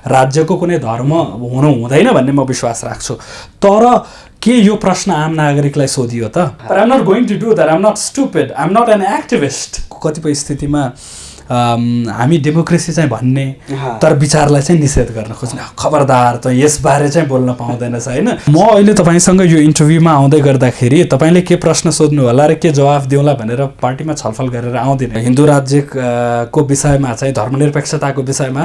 राज्यको कुनै धर्म हुनु हुँदैन भन्ने म विश्वास राख्छु। तर के यो प्रश्न आम नागरिकलाई सोधियो त? But I'm not going to do that. I'm not stupid. I'm not an activist. कतिपय स्थितिमा हामी डेमोक्रेसी चाहिँ भन्ने तर विचारलाई चाहिँ निषेध गर्न खोज्ने। खबरदार त यसबारे चाहिँ बोल्न पाउँदैनस् हैन। म अहिले तपाईसँग यो इन्टरभ्यूमा आउँदै गर्दाखेरि तपाईले के प्रश्न सोध्नु होला र के जवाफ दिउँला भनेर पार्टीमा छलफल गरेर आउँदिन। हिन्दू राज्यको विषयमा चाहिँ धर्मनिरपेक्षताको विषयमा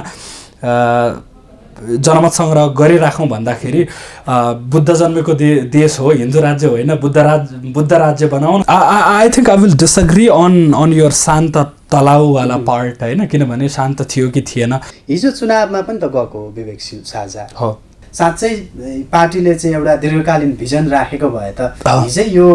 जनमत संग्रह गरिराखौँ भन्दाखेरि बुद्ध जन्मेको देश हो, हिन्दू राज्य होइन, बुद्ध राज्य बनाउँ। I think I will disagree on your शान्त तलाउवाला पार्ट होइन, किनभने शान्त थियो कि थिएन। हिजो चुनावमा पनि त गएको विवेकशील साझा हो। साँच्चै पार्टीले चाहिँ एउटा दीर्घकालीन भिजन राखेको भए त हिजै यो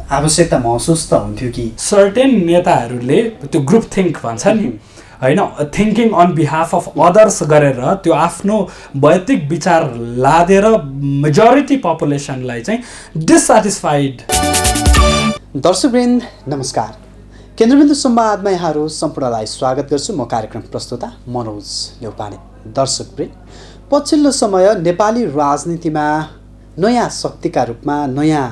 आवश्यकता महसुस त हुन्थ्यो कि सर्टेन नेताहरूले त्यो ग्रुप थिङ्क भन्छ नि होइन, thinking on behalf of others गरेर त्यो आफ्नो वैयक्तिक विचार लादेर मेजोरिटी पपुलेसनलाई चाहिँ डिससेटिस्फाइड। दर्शकवृन्द नमस्कार, केन्द्रबिन्दु संवादमा यहाँहरू सम्पूर्णलाई स्वागत गर्छु। म कार्यक्रम प्रस्तुता मनोज न्यौपाने। दर्शकवृन्द, पछिल्लो समय नेपाली राजनीतिमा नयाँ शक्तिका रूपमा, नयाँ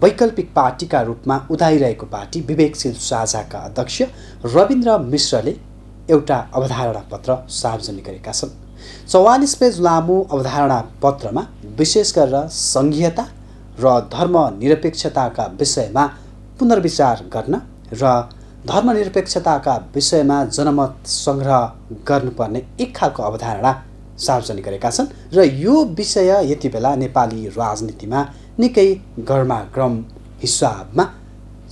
वैकल्पिक पार्टीका रूपमा उदाइरहेको पार्टी विवेकशील साझाका अध्यक्ष रविन्द्र मिश्रले एउटा अवधारणा पत्र सार्वजनिक गरेका छन्। 44 पेज लामो अवधारणा पत्रमा विशेष गरेर संघीयता र धर्मनिरपेक्षताका विषयमा पुनर्विचार गर्न र धर्मनिरपेक्षताका विषयमा जनमत सङ्ग्रह गर्नुपर्ने एक खालको अवधारणा सार्वजनिक गरेका छन् र यो विषय यति बेला नेपाली राजनीतिमा निकै गर्मागर्म हिसाबमा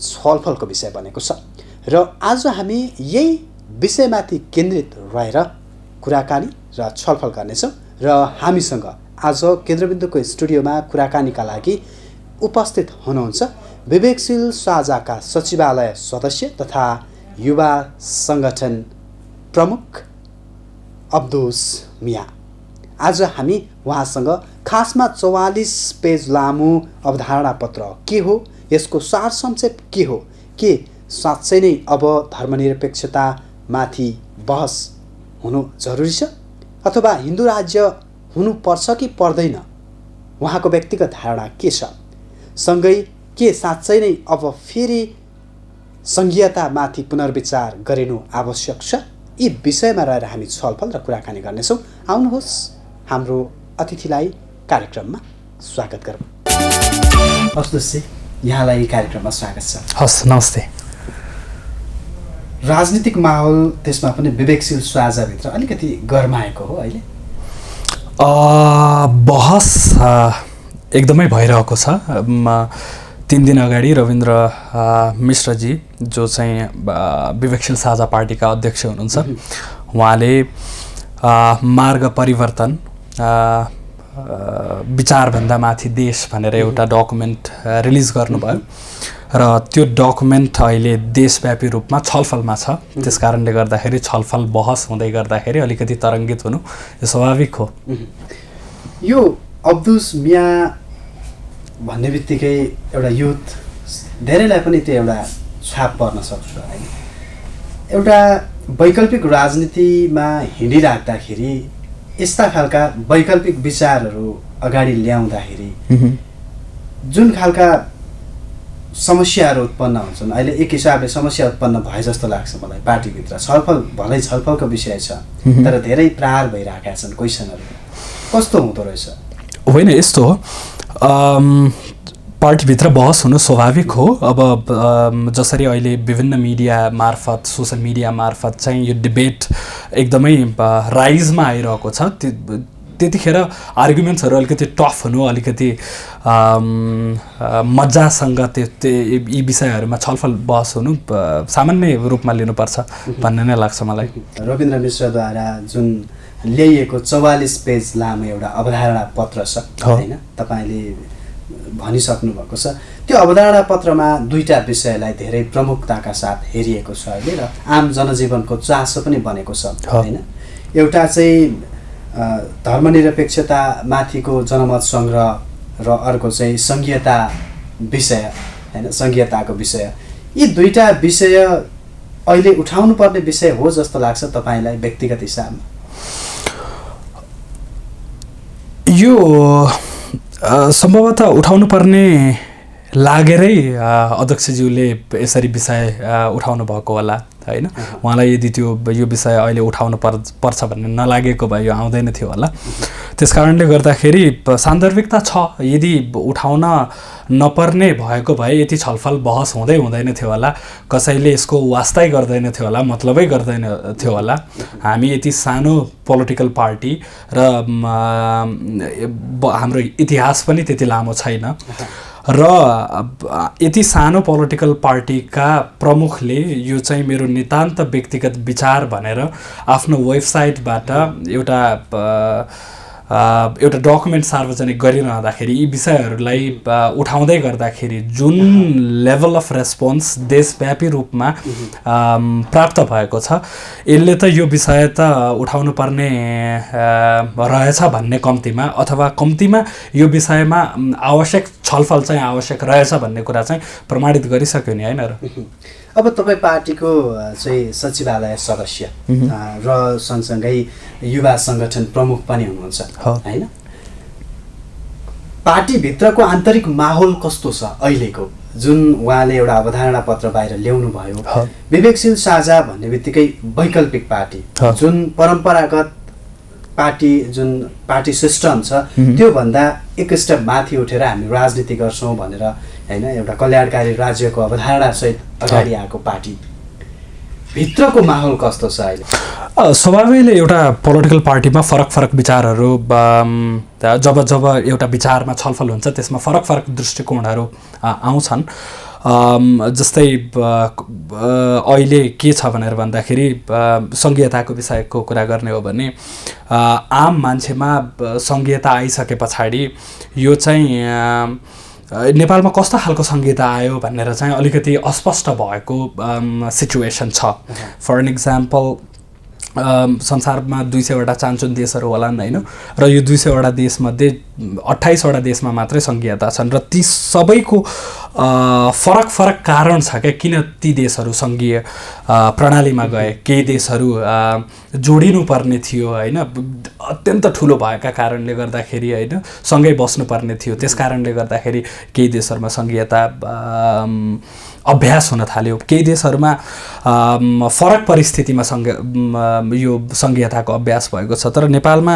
छलफलको विषय बनेको छ र आज हामी यही विषयमाथि केन्द्रित रहेर कुराकानी र छलफल गर्नेछौँ। र हामीसँग आज केन्द्रबिन्दुको स्टुडियोमा कुराकानीका लागि उपस्थित हुनुहुन्छ विवेकशील साझाका सचिवालय सदस्य तथा युवा सङ्गठन प्रमुख अब्दुस मिया। आज हामी उहाँसँग खासमा 44 पेज लामो अवधारणा पत्र के हो, यसको सार संक्षेप के हो, के साँच्चै नै अब धर्मनिरपेक्षता माथि बहस हुनु जरुरी छ अथवा हिन्दू राज्य हुनुपर्छ कि पर्दैन, उहाँको व्यक्तिगत धारणा के छ, सँगै के साँच्चै नै अब फेरि संघीयतामाथि पुनर्विचार गरिनु आवश्यक छ, यी विषयमा रहेर हामी छलफल र कुराकानी गर्नेछौँ। आउनुहोस् हाम्रो अतिथिलाई कार्यक्रममा स्वागत गरौँ। अब्दुस, यहाँलाई कार्यक्रममा स्वागत छ। हस्, नमस्ते। राजनीतिक माहौल त्यसमा पनि विवेकशील साझाभित्र अलिकति गरमाएको हो अहिले? बहस एकदमै भइरहेको छ। 3 दिन अगाडि रविन्द्र मिश्रजी जो चाहिँ विवेकशील साझा पार्टीका अध्यक्ष हुनुहुन्छ, उहाँले मार्ग परिवर्तन विचारभन्दा माथि देश भनेर एउटा डकुमेन्ट रिलिज गर्नुभयो र त्यो डकुमेन्ट अहिले देशव्यापी रूपमा छलफलमा छ। त्यस कारणले गर्दाखेरि छलफल बहस हुँदै गर्दाखेरि अलिकति तरङ्गित हुनु यो स्वाभाविक हो। यो अब्दुस मिया भन्ने बित्तिकै एउटा युथ धेरैलाई पनि त्यो एउटा छाप पर्न सक्छ होइन। एउटा वैकल्पिक राजनीतिमा हिँडिराख्दाखेरि यस्ता खालका वैकल्पिक विचारहरू अगाडि ल्याउँदाखेरि जुन खालका समस्याहरू उत्पन्न हुन्छन्, अहिले एक हिसाबले समस्या उत्पन्न भए जस्तो लाग्छ मलाई। पार्टीभित्र छलफल भलै छलफलको विषय छ तर धेरै प्रहार भइरहेका छन् क्वेसनहरू, कस्तो हुँदो रहेछ? होइन, यस्तो हो, पार्टीभित्र बहस हुनु स्वाभाविक हो। अब जसरी अहिले विभिन्न मिडिया मार्फत, सोसल मिडिया मार्फत चाहिँ यो डिबेट एकदमै राइजमा आइरहेको छ, त्यतिखेर आर्गुमेन्ट्सहरू अलिकति टफ हुनु, अलिकति मजासँग यी विषयहरूमा छलफल बहस हुनु सामान्य रूपमा लिनुपर्छ भन्ने नै लाग्छ मलाई। रविन्द्र मिश्रद्वारा जुन ल्याइएको 44 पेज लामो एउटा अवधारणा पत्र छ होइन, तपाईँले भनिसक्नु भएको छ। त्यो अवधारणा पत्रमा 2टा विषयलाई धेरै प्रमुखताका साथ हेरिएको छ अहिले र आम जनजीवनको चासो पनि बनेको छ होइन। एउटा चाहिँ धर्मनिरपेक्षता माथिको जनमत सङ्ग्रह र अर्को चाहिँ संघीयता विषय होइन, संघीयताको विषय। यी 2टा विषय अहिले उठाउनु पर्ने विषय हो जस्तो लाग्छ तपाईँलाई व्यक्तिगत हिसाबमा? यो सम्भवतः उठाउनु पर्ने लागेरै अध्यक्षज्यूले यसरी विषय उठाउनु भएको होला होइन। उहाँलाई यदि यो विषय अहिले उठाउनु पर्छ भन्ने नलागेको भए यो आउँदैन थियो होला। त्यस कारणले गर्दाखेरि सान्दर्भिकता छ, यदि उठाउन नपर्ने भएको भए यति छलफल बहस हुँदैन थियो होला, कसैले यसको वास्तै गर्दैन थियो होला, मतलबै गर्दैन थियो होला। हामी यति सानो पोलिटिकल पार्टी र हाम्रो इतिहास पनि त्यति लामो छैन र यति सानो पोलिटिकल पार्टीका प्रमुखले यो चाहिँ मेरो नितान्त व्यक्तिगत विचार भनेर आफ्नो वेबसाइटबाट एउटा डकुमेन्ट सार्वजनिक गरिरहँदाखेरि यी विषयहरूलाई उठाउँदै गर्दाखेरि जुन लेभल अफ रेस्पोन्स देशव्यापी रूपमा प्राप्त भएको छ, यसले त यो विषय त उठाउनु पर्ने रहेछ भन्ने कम्तीमा, अथवा कम्तीमा यो विषयमा आवश्यक छलफल चाहिँ आवश्यक रहेछ भन्ने कुरा चाहिँ प्रमाणित गरिसक्यो नि, होइन र? अब तपाईँ पार्टीको चाहिँ सचिवालय सदस्य र सँगसँगै युवा सङ्गठन प्रमुख पनि हुनुहुन्छ होइन। पार्टीभित्रको आन्तरिक माहौल कस्तो छ अहिलेको? जुन उहाँले एउटा अवधारणा पत्र बाहिर ल्याउनु भयो, विवेकशील साझा भन्ने बित्तिकै वैकल्पिक पार्टी, जुन परम्परागत पार्टी जुन पार्टी सिस्टम छ त्योभन्दा एक स्टेप माथि उठेर हामी राजनीति गर्छौँ भनेर होइन, एउटा कल्याणकारी राज्यको अवधारणा सहित अगाडि आएको पार्टी भित्रको माहौल कस्तो छ अहिले? स्वाभाविकले एउटा पोलिटिकल पार्टीमा फरक विचारहरू जब एउटा विचारमा छलफल हुन्छ त्यसमा फरक दृष्टिकोणहरू आउँछन्। जस्तै अहिले के छ भनेर भन्दाखेरि सङ्घीयताको विषयको कुरा गर्ने हो भने आम मान्छेमा सङ्घीयता आइसके पछाडि यो चाहिँ नेपालमा कस्तो खालको सङ्घीयता आयो भनेर चाहिँ अलिकति अस्पष्ट भएको सिचुएसन छ। फर एन इक्जाम्पल संसारमा 200वटा चान्चुन देशहरू होलान् होइन, र यो 200वटा देशमध्ये 28वटा देशमा मात्रै सङ्घीयता छन् र ती सबैको फरक कारण छ क्या किन ती देशहरू सङ्घीय प्रणालीमा गए। केही देशहरू जोडिनुपर्ने थियो होइन, अत्यन्त ठुलो भएका कारणले गर्दाखेरि होइन, सँगै बस्नुपर्ने थियो, त्यस कारणले गर्दाखेरि केही देशहरूमा सङ्घीयता अभ्यास हुन थाल्यो। केही देशहरूमा फरक परिस्थितिमा यो सङ्घीयताको अभ्यास भएको छ। तर नेपालमा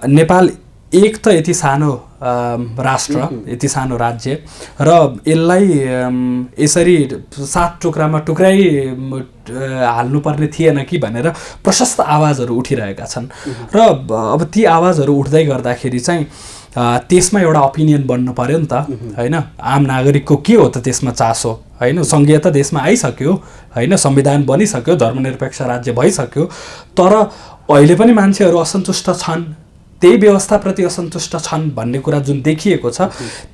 नेपाल एक त यति सानो राष्ट्र, यति सानो राज्य र यसलाई यसरी 7 टुक्रामा टुक्राइ हाल्नुपर्ने थिएन कि भनेर प्रशस्त आवाजहरू उठिरहेका छन् र अब ती आवाजहरू उठ्दै गर्दाखेरि चाहिँ त्यसमा एउटा ओपिनियन बन्नु पर्यो नि त होइन। आम नागरिकको के हो त त्यसमा चासो होइन? सङ्घीयता देशमा आइसक्यो होइन, संविधान बनिसक्यो, धर्मनिरपेक्ष राज्य भइसक्यो, तर अहिले पनि मान्छेहरू असन्तुष्ट छन्, त्यही व्यवस्थाप्रति असन्तुष्ट छन् भन्ने कुरा जुन देखिएको छ,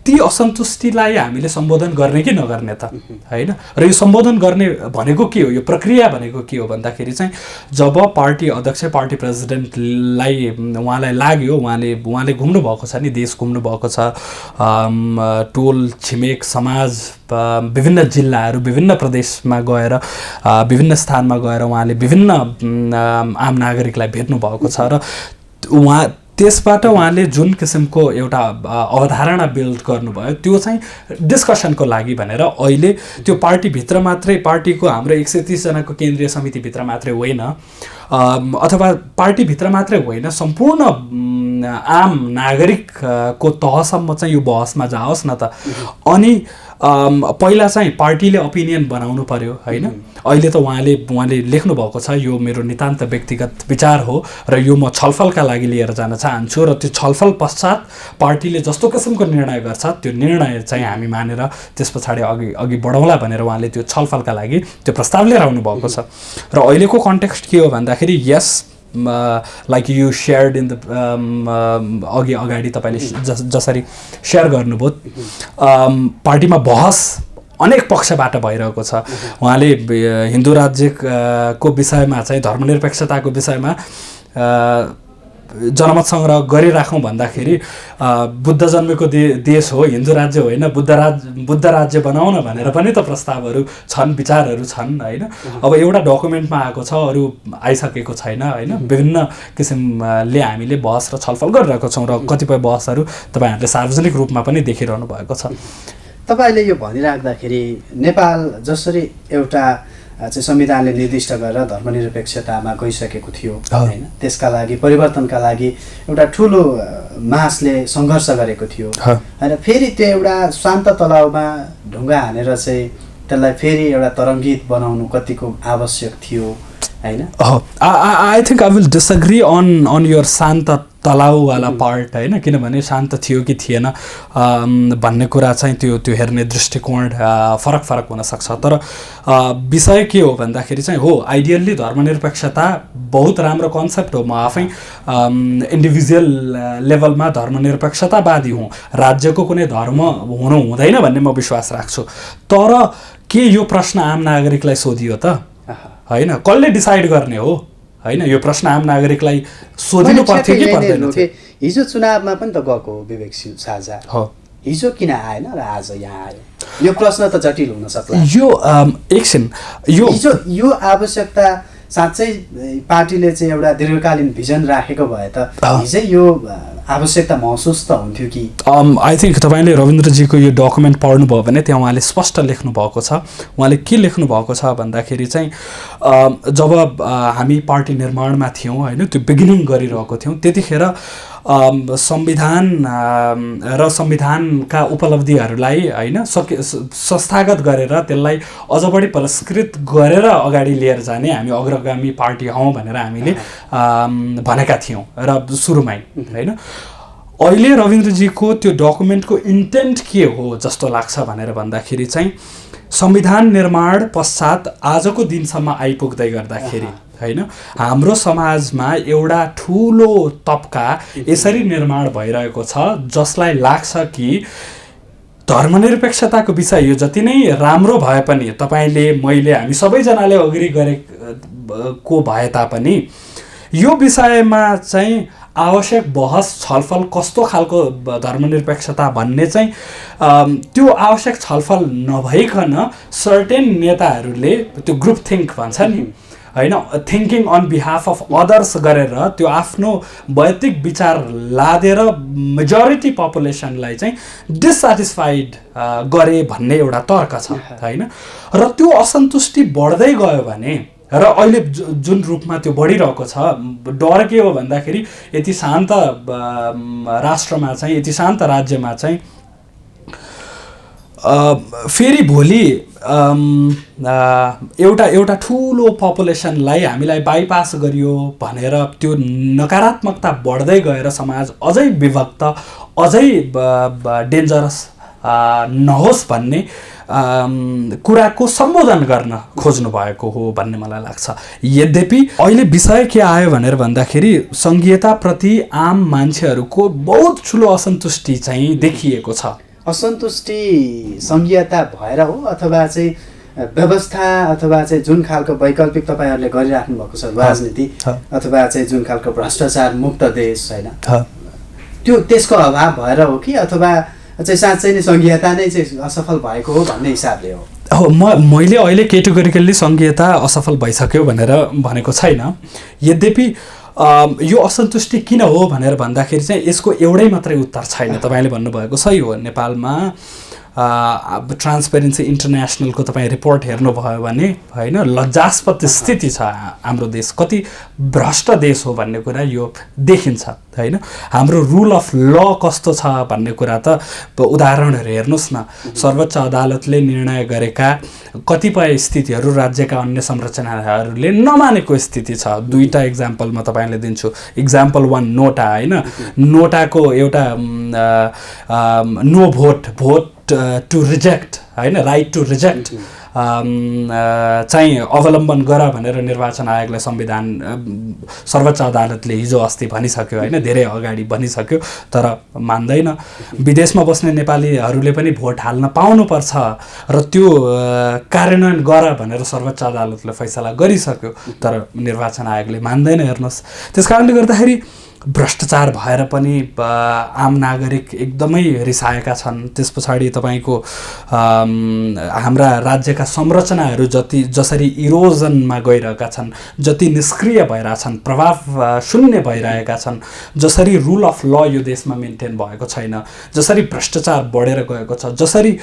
ती असन्तुष्टिलाई हामीले सम्बोधन गर्ने कि नगर्ने त होइन। र यो सम्बोधन गर्ने भनेको के हो, यो प्रक्रिया भनेको के हो भन्दाखेरि चाहिँ जब पार्टी अध्यक्ष पार्टी प्रेसिडेन्टलाई उहाँलाई लाग्यो, उहाँले घुम्नु भएको छ नि, देश घुम्नु भएको छ, टोल छिमेक समाज विभिन्न जिल्लाहरू विभिन्न प्रदेशमा गएर विभिन्न स्थानमा गएर उहाँले विभिन्न आम नागरिकलाई भेट्नु भएको छ र त्यसबाट उहाँले जुन किसिमको एउटा अवधारणा बिल्ड गर्नुभयो त्यो चाहिँ डिस्कसनको लागि भनेर अहिले त्यो पार्टीभित्र मात्रै, पार्टीको हाम्रो 130 जनाको केन्द्रीय समितिभित्र मात्रै होइन, अथवा पार्टीभित्र मात्रै होइन, सम्पूर्ण आम नागरिकको तहसम्म चाहिँ यो बहसमा जाओस् न त। अनि पहिला चाहिँ पार्टीले ओपिनियन बनाउनु पर्यो होइन। अहिले त उहाँले लेख्नु भएको छ यो मेरो नितान्त व्यक्तिगत विचार हो र यो म छलफलका लागि लिएर जान चाहन्छु र त्यो छलफल पश्चात पार्टीले जस्तो किसिमको निर्णय गर्छ त्यो निर्णय चाहिँ हामी मानेर त्यस पछाडि अघि बढाउँला भनेर उहाँले त्यो छलफलका लागि त्यो प्रस्ताव लिएर आउनु भएको छ। र अहिलेको कन्टेक्स्ट के हो भन्दाखेरि yes like you shared in the अगाडि तपाईँले जसरी सेयर गर्नुभयो, पार्टीमा बहस अनेक पक्षबाट भइरहेको छ। उहाँले हिन्दू राज्यको विषयमा चाहिँ धर्मनिरपेक्षताको विषयमा जनमत सङ्ग्रह गरिराखौँ भन्दाखेरि बुद्ध जन्मेको देश हो, हिन्दू राज्य होइन, बुद्ध राज्य बनाउन भनेर पनि त प्रस्तावहरू छन्, विचारहरू छन् होइन। अब एउटा डकुमेन्टमा आएको छ, अरू आइसकेको छैन होइन। विभिन्न किसिमले हामीले बहस र छलफल गरिरहेको छौँ र कतिपय बहसहरू तपाईँहरूले सार्वजनिक रूपमा पनि देखिरहनु भएको छ। तपाईँले यो भनिराख्दाखेरि नेपाल जसरी एउटा चाहिँ संविधानले निर्दिष्ट गरेर धर्मनिरपेक्षतामा गइसकेको थियो होइन, त्यसका लागि परिवर्तनका लागि एउटा ठुलो मासले सङ्घर्ष गरेको थियो होइन। फेरि त्यो एउटा शान्त तलाउमा ढुङ्गा हानेर चाहिँ त्यसलाई फेरि एउटा तरङ्गित बनाउनु कतिको आवश्यक थियो होइन। I think I will disagree on your शान्त तलाउवाला पार्ट होइन, किनभने शान्त थियो कि थिएन भन्ने कुरा चाहिँ त्यो हेर्ने दृष्टिकोण फरक हुनसक्छ। तर विषय के हो भन्दाखेरि चाहिँ हो, आइडियल्ली धर्मनिरपेक्षता बहुत राम्रो कन्सेप्ट हो। म आफै इन्डिभिजुअल लेभलमा धर्मनिरपेक्षतावादी हुँ, राज्यको कुनै धर्म हुनु हुँदैन भन्ने म विश्वास राख्छु। तर के यो प्रश्न आम नागरिकलाई सोधियो त होइन? कसले डिसाइड गर्ने हो होइन? यो प्रश्न आम नागरिकलाई सोधिनु पर्थ्यो कि पर्दैन थियो? हिजो चुनावमा पनि त गएको विवेक साझा हो, हिजो किन आएन र आज यहाँ आयो? यो प्रश्न त जटिल हुन सक्ला। यो एकछिन, यो आवश्यकता साँच्चै पार्टीले चाहिँ एउटा दीर्घकालीन भिजन राखेको भए त हिजै यो आवश्यकता महसुस त हुन्थ्यो कि? आई थिङ्क तपाईँले रविन्द्रजीको यो डकुमेन्ट पढ्नुभयो भने त्यहाँ उहाँले स्पष्ट लेख्नु भएको छ। उहाँले के लेख्नु भएको छ भन्दाखेरि चाहिँ जब हामी पार्टी निर्माणमा थियौँ होइन, त्यो बिगिनिङ गरिरहेको थियौँ, त्यतिखेर संविधान र संविधानका उपलब्धिहरूलाई होइन संस्थागत गरेर त्यसलाई अझ बढी पुरस्कृत गरेर अगाडि लिएर जाने हामी अग्रगामी पार्टी हौँ भनेर हामीले भनेका थियौँ र सुरुमै होइन। अहिले रविन्द्रजीको त्यो डकुमेन्टको इन्टेन्ट के हो जस्तो लाग्छ भनेर भन्दाखेरि चाहिँ संविधान निर्माण पश्चात आजको दिनसम्म आइपुग्दै गर्दाखेरि होइन, हाम्रो समाजमा एउटा ठुलो तबका यसरी निर्माण भइरहेको छ जसलाई लाग्छ कि धर्मनिरपेक्षताको विषय यो जति नै राम्रो भए पनि, तपाईँले मैले हामी सबैजनाले अग्री गरेको भए तापनि यो विषयमा चाहिँ आवश्यक बहस छलफल कस्तो खालको धर्मनिरपेक्षता भन्ने चाहिँ त्यो आवश्यक छलफल नभइकन सर्टेन नेताहरूले त्यो ग्रुप थिङ्क भन्छ नि होइन, thinking on behalf of others गरेर त्यो आफ्नो वैयक्तिक विचार लादेर मेजोरिटी पपुलेसनलाई चाहिँ डिससेटिस्फाइड गरे भन्ने एउटा तर्क छ होइन। र त्यो असन्तुष्टि बढ्दै गयो भने र अहिले जुन रूपमा त्यो बढिरहेको छ, डर के हो भन्दाखेरि यति शान्त राष्ट्रमा चाहिँ, यति शान्त राज्यमा चाहिँ फेरि भोलि एउटा ठुलो पपुलेसनलाई हामीलाई बाइपास गरियो भनेर त्यो नकारात्मकता बढ्दै गएर समाज अझै विभक्त, अझै डेन्जरस नहोस् भन्ने कुराको सम्बोधन गर्न खोज्नु भएको हो भन्ने मलाई लाग्छ। यद्यपि अहिले विषय के आयो भनेर भन्दाखेरि संघीयताप्रति आम मान्छेहरूको बहुत ठुलो असन्तुष्टि चाहिँ देखिएको छ। असन्तुष्टि संघीयता भएर हो अथवा चाहिँ व्यवस्था अथवा चाहिँ जुन खालको वैकल्पिक तपाईँहरूले गरिराख्नु भएको छ राजनीति अथवा चाहिँ जुन खालको भ्रष्टाचार मुक्त देश होइन, त्यो त्यसको अभाव भएर हो कि अथवा चाहिँ साँच्चै नै संघीयता नै चाहिँ असफल भएको हो भन्ने हिसाबले हो? मैले अहिले केटेगोरिकल्ली संघीयता असफल भइसक्यो भनेर भनेको छैन। यद्यपि यो असन्तुष्टि किन हो भनेर भन्दाखेरि चाहिँ यसको एउटै मात्रै उत्तर छैन। तपाईँले भन्नुभएको सही हो, नेपालमा ट्रान्सपेरेन्सी इन्टरनेसनलको तपाईँ रिपोर्ट हेर्नुभयो भने होइन लज्जास्पद स्थिति छ हाम्रो देश, कति भ्रष्ट देश हो भन्ने कुरा यो देखिन्छ होइन। हाम्रो रुल अफ ल कस्तो छ भन्ने कुरा त उदाहरणहरू हेर्नुहोस् न, सर्वोच्च अदालतले निर्णय गरेका कतिपय स्थितिहरू राज्यका अन्य संरचनाहरूले नमानेको स्थिति छ। दुईटा इक्जाम्पल म तपाईँलाई दिन्छु। इक्जाम्पल 1 नोटा होइन, नोटाको एउटा नो भोट टु रिजेक्ट होइन, राइट टु रिजेक्ट चाहिँ अवलम्बन गर भनेर निर्वाचन आयोगलाई संविधान सर्वोच्च अदालतले हिजो अस्ति भनिसक्यो होइन, धेरै अगाडि भनिसक्यो, तर मान्दैन। विदेशमा बस्ने नेपालीहरूले पनि भोट हाल्न पाउनुपर्छ र त्यो कार्यान्वयन गर भनेर सर्वोच्च अदालतले फैसला गरिसक्यो, तर निर्वाचन आयोगले मान्दैन। हेर्नुहोस्, त्यस कारणले गर्दाखेरि भ्रष्टाचार भएर पनि आम नागरिक एकदमै रिसाएका छन्। त्यस पछाडि तपाईँको हाम्रा राज्यका संरचनाहरू जसरी इरोजनमा गइरहेका छन्, जति निष्क्रिय भइरहेछन्, प्रभाव शून्य भइरहेका छन्, जसरी रुल अफ ल यो देशमा मेन्टेन भएको छैन, जसरी भ्रष्टाचार बढेर गएको छ, जसरी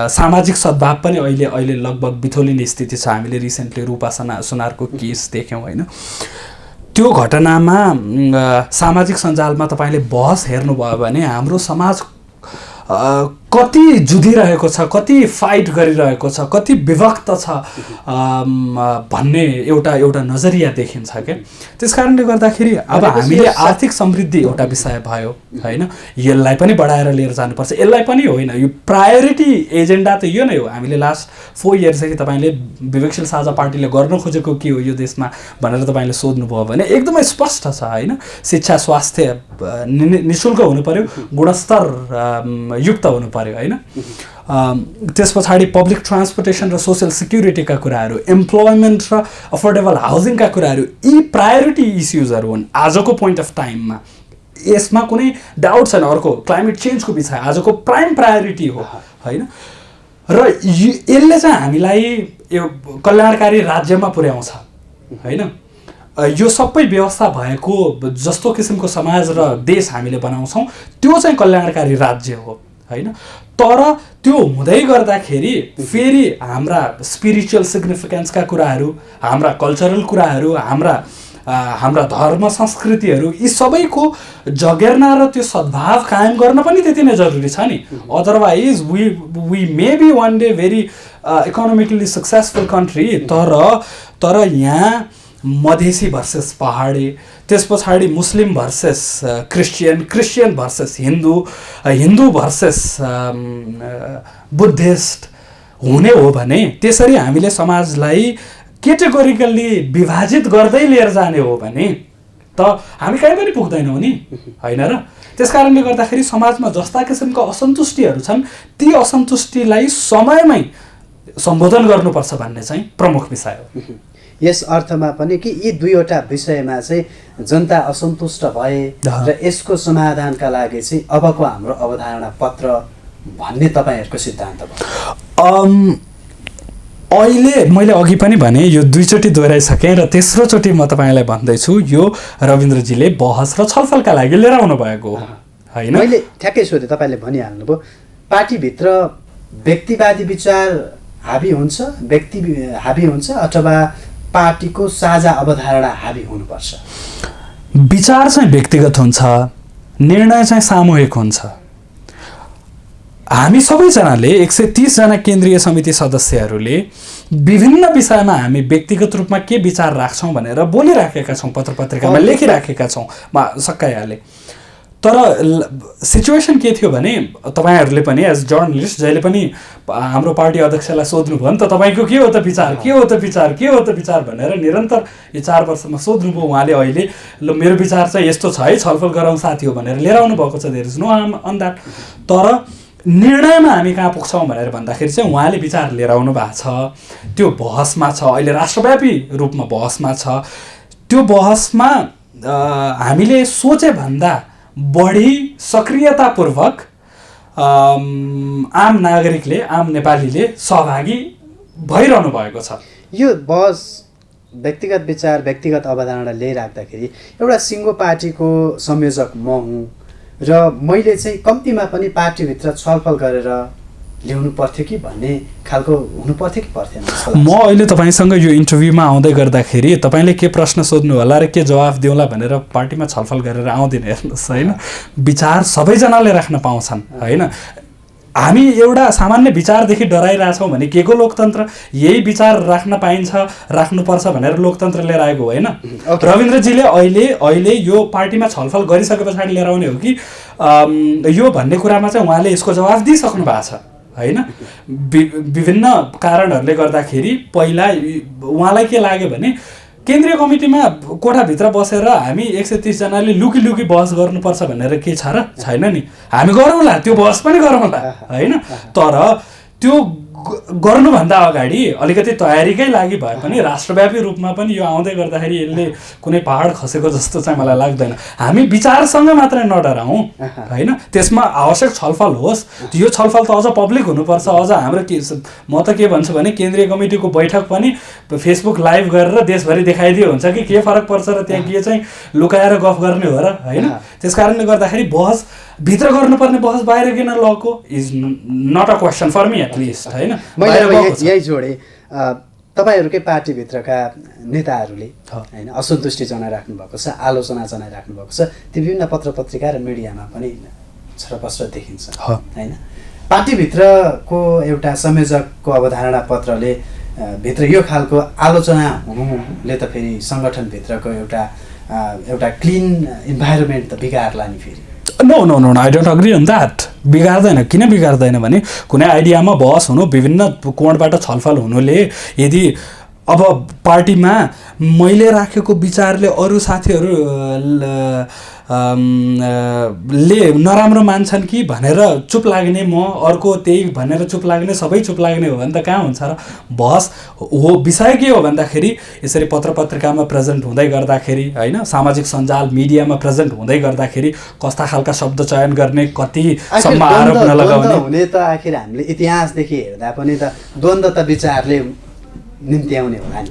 सामाजिक सद्भाव पनि अहिले लगभग बिथोलिने स्थिति छ। हामीले रिसेन्टली रूपा सुनारको केस देख्यौँ होइन। त्यो घटनामा सामाजिक सञ्जालमा तपाईँले बहस हेर्नुभयो भने हाम्रो समाज कति जुधिरहेको छ, कति फाइट गरिरहेको छ, कति विभक्त छ भन्ने एउटा नजरिया देखिन्छ क्या। त्यस कारणले गर्दाखेरि अब हामीले आर्थिक समृद्धि एउटा विषय भयो होइन, यसलाई पनि बढाएर लिएर जानुपर्छ। यसलाई पनि होइन, यो प्रायोरिटी एजेन्डा त यो नै हो। हामीले लास्ट 4 इयर्सदेखि तपाईँले विवेकशील साझा पार्टीले गर्न खोजेको के हो यो देशमा भनेर तपाईँले सोध्नुभयो भने एकदमै स्पष्ट छ होइन। शिक्षा, स्वास्थ्य निःशुल्क हुनु पर्यो, गुणस्तर युक्त हुनु पर्यो होइन। त्यस पछाडि पब्लिक ट्रान्सपोर्टेसन र सोसियल सिक्युरिटीका कुराहरू, इम्प्लोइमेन्ट र अफोर्डेबल हाउसिङका कुराहरू, यी प्रायोरिटी इस्युजहरू हुन् आजको पोइन्ट अफ टाइममा। यसमा कुनै डाउट छैन। अर्को क्लाइमेट चेन्जको विषय आजको प्राइम प्रायोरिटी हो होइन। र यसले चाहिँ हामीलाई यो कल्याणकारी राज्यमा पुर्याउँछ होइन। यो सबै व्यवस्था भएको जस्तो किसिमको समाज र देश हामीले बनाउँछौँ त्यो चाहिँ कल्याणकारी राज्य हो होइन। तर त्यो हुँदै गर्दाखेरि फेरि हाम्रा स्पिरिचुअल सिग्निफिकेन्सका कुराहरू, हाम्रा कल्चरल कुराहरू, हाम्रा धर्म संस्कृतिहरू, यी सबैको जगेर्ना र त्यो सद्भाव कायम गर्न पनि त्यति नै जरुरी छ नि। Otherwise we may be one day very economically successful country, तर यहाँ मधेसी भर्सेस पहाडी, त्यस पछाडि Muslim versus Christian versus Hindu versus Buddhist हुने हो भने त्यसरी हामीले समाजलाई केटेगोरिकल्ली विभाजित गर्दै लिएर जाने हो भने त हामी कहीँ पनि पुग्दैनौँ नि होइन र। त्यस कारणले गर्दाखेरि समाजमा जस्ता किसिमका असन्तुष्टिहरू छन् ती असन्तुष्टिलाई समयमै सम्बोधन गर्नुपर्छ भन्ने चाहिँ प्रमुख विषय हो। यस अर्थमा पनि कि यी दुईवटा विषयमा चाहिँ जनता असन्तुष्ट भए र यसको समाधानका लागि चाहिँ अबको हाम्रो अवधारणा पत्र भन्ने तपाईँहरूको सिद्धान्त भयो। अहिले मैले अघि पनि भने यो दुईचोटि दोहोऱ्याइसकेँ र तेस्रोचोटि म तपाईँलाई भन्दैछु, यो रविन्द्रजीले बहस र छलफलका लागि लिएर आउनु भएको होइन। मैले ठ्याक्कै सोधेँ, तपाईँले भनिहाल्नुभयो पार्टीभित्र व्यक्तिवादी विचार हाबी हुन्छ अथवा पार्टीको साझा अवधारणा हाबी हुनुपर्छ। विचार चाहिँ व्यक्तिगत हुन्छ, निर्णय चाहिँ सामूहिक हुन्छ। हामी सबैजनाले 130 जना केन्द्रीय समिति सदस्यहरूले विभिन्न विषयमा हामी व्यक्तिगत रूपमा के विचार राख्छौँ भनेर बोलिराखेका छौँ, पत्र पत्रिकामा लेखिराखेका छौँ, म सक्काइहालेँ। तर सिचुएसन के थियो भने तपाईँहरूले पनि एज जर्नलिस्ट जहिले पनि हाम्रो पार्टी अध्यक्षलाई सोध्नुभयो नि त तपाईँको के हो त विचार भनेर निरन्तर यो 4 वर्षमा सोध्नुभयो उहाँले। अहिले ल मेरो विचार चाहिँ यस्तो छ है, छलफल गरौँ साथी हो भनेर लिएर आउनु भएको छ, there is no harm on that. तर निर्णयमा हामी कहाँ पुग्छौँ भनेर भन्दाखेरि चाहिँ उहाँले विचार लिएर आउनु भएको छ, त्यो बहसमा छ, अहिले राष्ट्रव्यापी रूपमा बहसमा छ। त्यो बहसमा हामीले सोचे भन्दा बढी सक्रियतापूर्वक आम नागरिकले, आम नेपालीले सहभागी भइरहनु भएको छ। यो बहस व्यक्तिगत विचार, व्यक्तिगत अवधारणा ल्याइराख्दाखेरि एउटा सिङ्गो पार्टीको संयोजक म हुँ र मैले चाहिँ कम्तीमा पनि पार्टीभित्र छलफल गरेर ल्याउनु पर्थ्यो कि भन्ने खालको हुनु पर्थ्यो कि पर्थेन? म अहिले तपाईँसँग यो इन्टरभ्यूमा आउँदै गर्दाखेरि तपाईँले के प्रश्न सोध्नु होला र के जवाफ दिउँला भनेर पार्टीमा छलफल गरेर आउँदैन। हेर्नुहोस् होइन, विचार सबैजनाले राख्न पाउँछन् होइन। हामी एउटा सामान्य विचारदेखि डराइरहेछौँ भने के को लोकतन्त्र? यही विचार राख्न पाइन्छ, राख्नुपर्छ भनेर लोकतन्त्र लिएर आएको होइन। रविन्द्रजीले अहिले यो पार्टीमा छलफल गरिसके पछाडि लिएर आउने हो कि यो भन्ने कुरामा चाहिँ उहाँले यसको जवाफ दिइसक्नु भएको छ होइन। विभिन्न कारणहरूले गर्दाखेरि पहिला उहाँलाई के लाग्यो भने केन्द्रीय कमिटीमा कोठाभित्र बसेर हामी 130 जनाले लुकी बहस गर्नुपर्छ भनेर के छ र? छैन नि, हामी गरौँला, त्यो बहस पनि गरौँला होइन। तर त्यो गर्नुभन्दा अगाडि अलिकति तयारीकै लागि भए पनि राष्ट्रव्यापी रूपमा पनि यो आउँदै गर्दाखेरि यसले कुनै पहाड खसेको जस्तो चाहिँ मलाई लाग्दैन। हामी विचारसँग मात्रै नडराउँ होइन, त्यसमा आवश्यक छलफल होस्। यो छलफल त अझ पब्लिक हुनुपर्छ। अझ हाम्रो के म त के भन्छु भने केन्द्रीय कमिटीको बैठक पनि फेसबुक लाइभ गरेर देशभरि देखाइदियो हुन्छ कि के फरक पर्छ र त्यहाँ के चाहिँ लुकाएर गफ गर्ने हो र होइन। त्यस कारणले गर्दाखेरि बहस भित्र गर्नुपर्ने बहस बाहिर किन लगेको is not a question for me at least होइन। मैले यही जोडेँ, तपाईँहरूकै पार्टीभित्रका नेताहरूले होइन असन्तुष्टि जनाइराख्नु भएको छ, आलोचना जनाइराख्नु भएको छ। त्यो विभिन्न पत्र पत्रिका र मिडियामा पनि छरपस्ट देखिन्छ होइन। पार्टीभित्रको एउटा संयोजकको अवधारणा पत्रले भित्र यो खालको आलोचना हुनुले त फेरि सङ्गठनभित्रको एउटा क्लिन इन्भाइरोमेन्ट त बिगार्ला नि फेरि। No no no I don't agree on that. बिगार्दैन। किन बिगार्दैन भने कुनै आइडियामा बहस हुनु, विभिन्न कोणबाट छलफल हुनुले यदि अब पार्टीमा मैले राखेको विचारले अरू साथीहरू ले नराम्रो मान्छन् कि भनेर चुप लाग्ने, म अर्को त्यही भनेर चुप लाग्ने, सबै चुप लाग्ने हो भने त कहाँ हुन्छ र। बहस हो विषय के हो भन्दाखेरि यसरी पत्र पत्रिकामा प्रेजेन्ट हुँदै गर्दाखेरि होइन, सामाजिक सञ्जाल मिडियामा प्रेजेन्ट हुँदै गर्दाखेरि कस्ता खालका शब्द चयन गर्ने, कतिसम्म आरोप नलगाउने हुने त आखिर हामीले इतिहासदेखि हेर्दा पनि त द्वन्द्व त विचारले निम्त्याउने होला नि।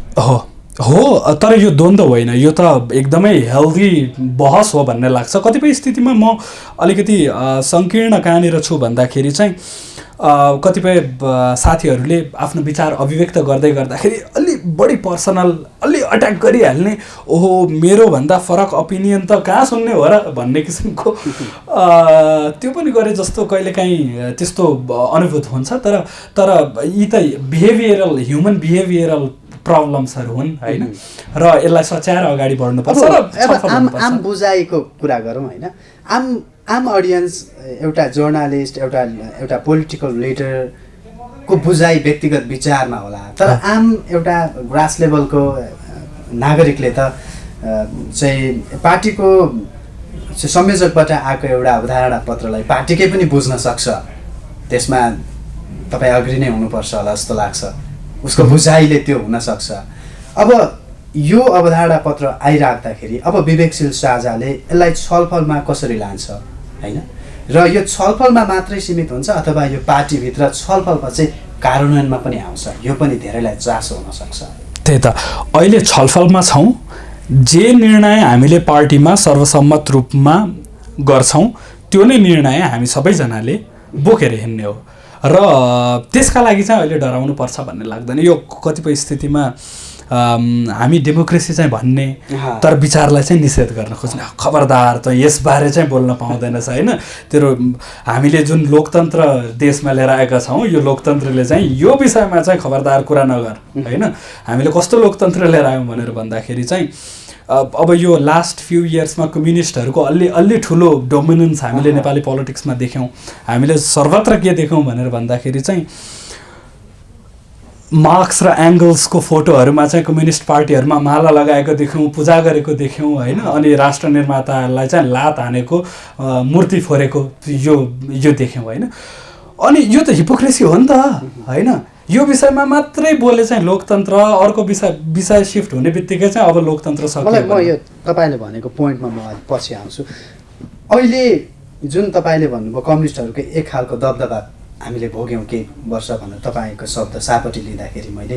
हो तर यो द्वन्द्व होइन, यो त एकदमै हेल्दी बहस हो भन्ने लाग्छ। कतिपय स्थितिमा म अलिकति सङ्कीर्ण कहाँनिर छु भन्दाखेरि चाहिँ कतिपय साथीहरूले आफ्नो विचार अभिव्यक्त गर्दै गर्दाखेरि अलि बढी पर्सनल, अलि अट्याक गरिहाल्ने, ओहो मेरो भन्दा फरक ओपिनियन त कहाँ सुन्ने हो र भन्ने किसिमको त्यो पनि गरे जस्तो कहिलेकाहीँ त्यस्तो अनुभूत हुन्छ। तर यी त ह्युमन बिहेभियरल प्रब्लम्सहरू हुन् होइन, र यसलाई सच्याएर अगाडि बढ्नुपर्छ। आम बुझाइको कुरा गरौँ होइन। आम अडियन्स एउटा जर्नलिस्ट, एउटा पोलिटिकल लिडरको बुझाइ व्यक्तिगत विचारमा होला, तर आम एउटा ग्रास लेभलको नागरिकले त चाहिँ पार्टीको संयोजकबाट आएको एउटा अवधारणा पत्रलाई पार्टीकै पनि बुझ्न सक्छ। त्यसमा तपाईँ अग्री नै हुनुपर्छ होला जस्तो लाग्छ। उसको बुझाइले त्यो हुनसक्छ। अब यो अवधारणा पत्र आइराख्दाखेरि अब विवेकशील साझाले यसलाई छलफलमा कसरी लान्छ होइन, र यो छलफलमा मात्रै सीमित हुन्छ अथवा यो पार्टीभित्र छलफलपछि कार्यान्वयनमा पनि आउँछ, यो पनि धेरैलाई चासो हुनसक्छ। त्यही त अहिले छलफलमा छौँ। जे निर्णय हामीले पार्टीमा सर्वसम्मत रूपमा गर्छौँ त्यो नै निर्णय हामी सबैजनाले बोकेर हिँड्ने हो, र त्यसका लागि चाहिँ अहिले डराउनु पर्छ भन्ने लाग्दैन। यो कतिपय स्थितिमा हामी डेमोक्रेसी चाहिँ भन्ने तर विचारलाई चाहिँ निषेध गर्न खोज्ने, खबरदार त यसबारे चाहिँ बोल्न पाउँदैनस् होइन। तेरो हामीले जुन लोकतन्त्र देशमा लिएर आएका छौँ, यो लोकतन्त्रले चाहिँ यो विषयमा चाहिँ खबरदार कुरा नगर होइन। हामीले कस्तो लोकतन्त्र लिएर आयौँ भनेर भन्दाखेरि चाहिँ अब यो लास्ट फ्यु इयर्समा कम्युनिस्टहरूको अलि ठुलो डोमिनेन्स हामीले नेपाली पोलिटिक्समा देख्यौँ। हामीले सर्वत्र के देख्यौँ भनेर भन्दाखेरि चाहिँ मार्क्स र एङ्गल्सको फोटोहरूमा चाहिँ कम्युनिस्ट पार्टीहरूमा माला लगाएको देख्यौँ, पूजा गरेको देख्यौँ होइन। अनि राष्ट्र निर्माताहरूलाई चाहिँ लात हानेको, मूर्ति फोरेको यो देख्यौँ होइन। अनि यो त हिपोक्रेसी हो नि त होइन। यो विषयमा मात्रै बोले चाहिँ लोकतन्त्र, अर्को विषय सिफ्ट हुने बित्तिकै चाहिँ अब लोकतन्त्र सक्यो। म यो तपाईँले भनेको पोइन्टमा म पछि आउँछु। अहिले जुन तपाईँले भन्नुभयो कम्युनिस्टहरूको एक खालको दबदबा हामीले भोग्यौँ केही वर्ष भनेर तपाईँको शब्द सापट्टि लिँदाखेरि मैले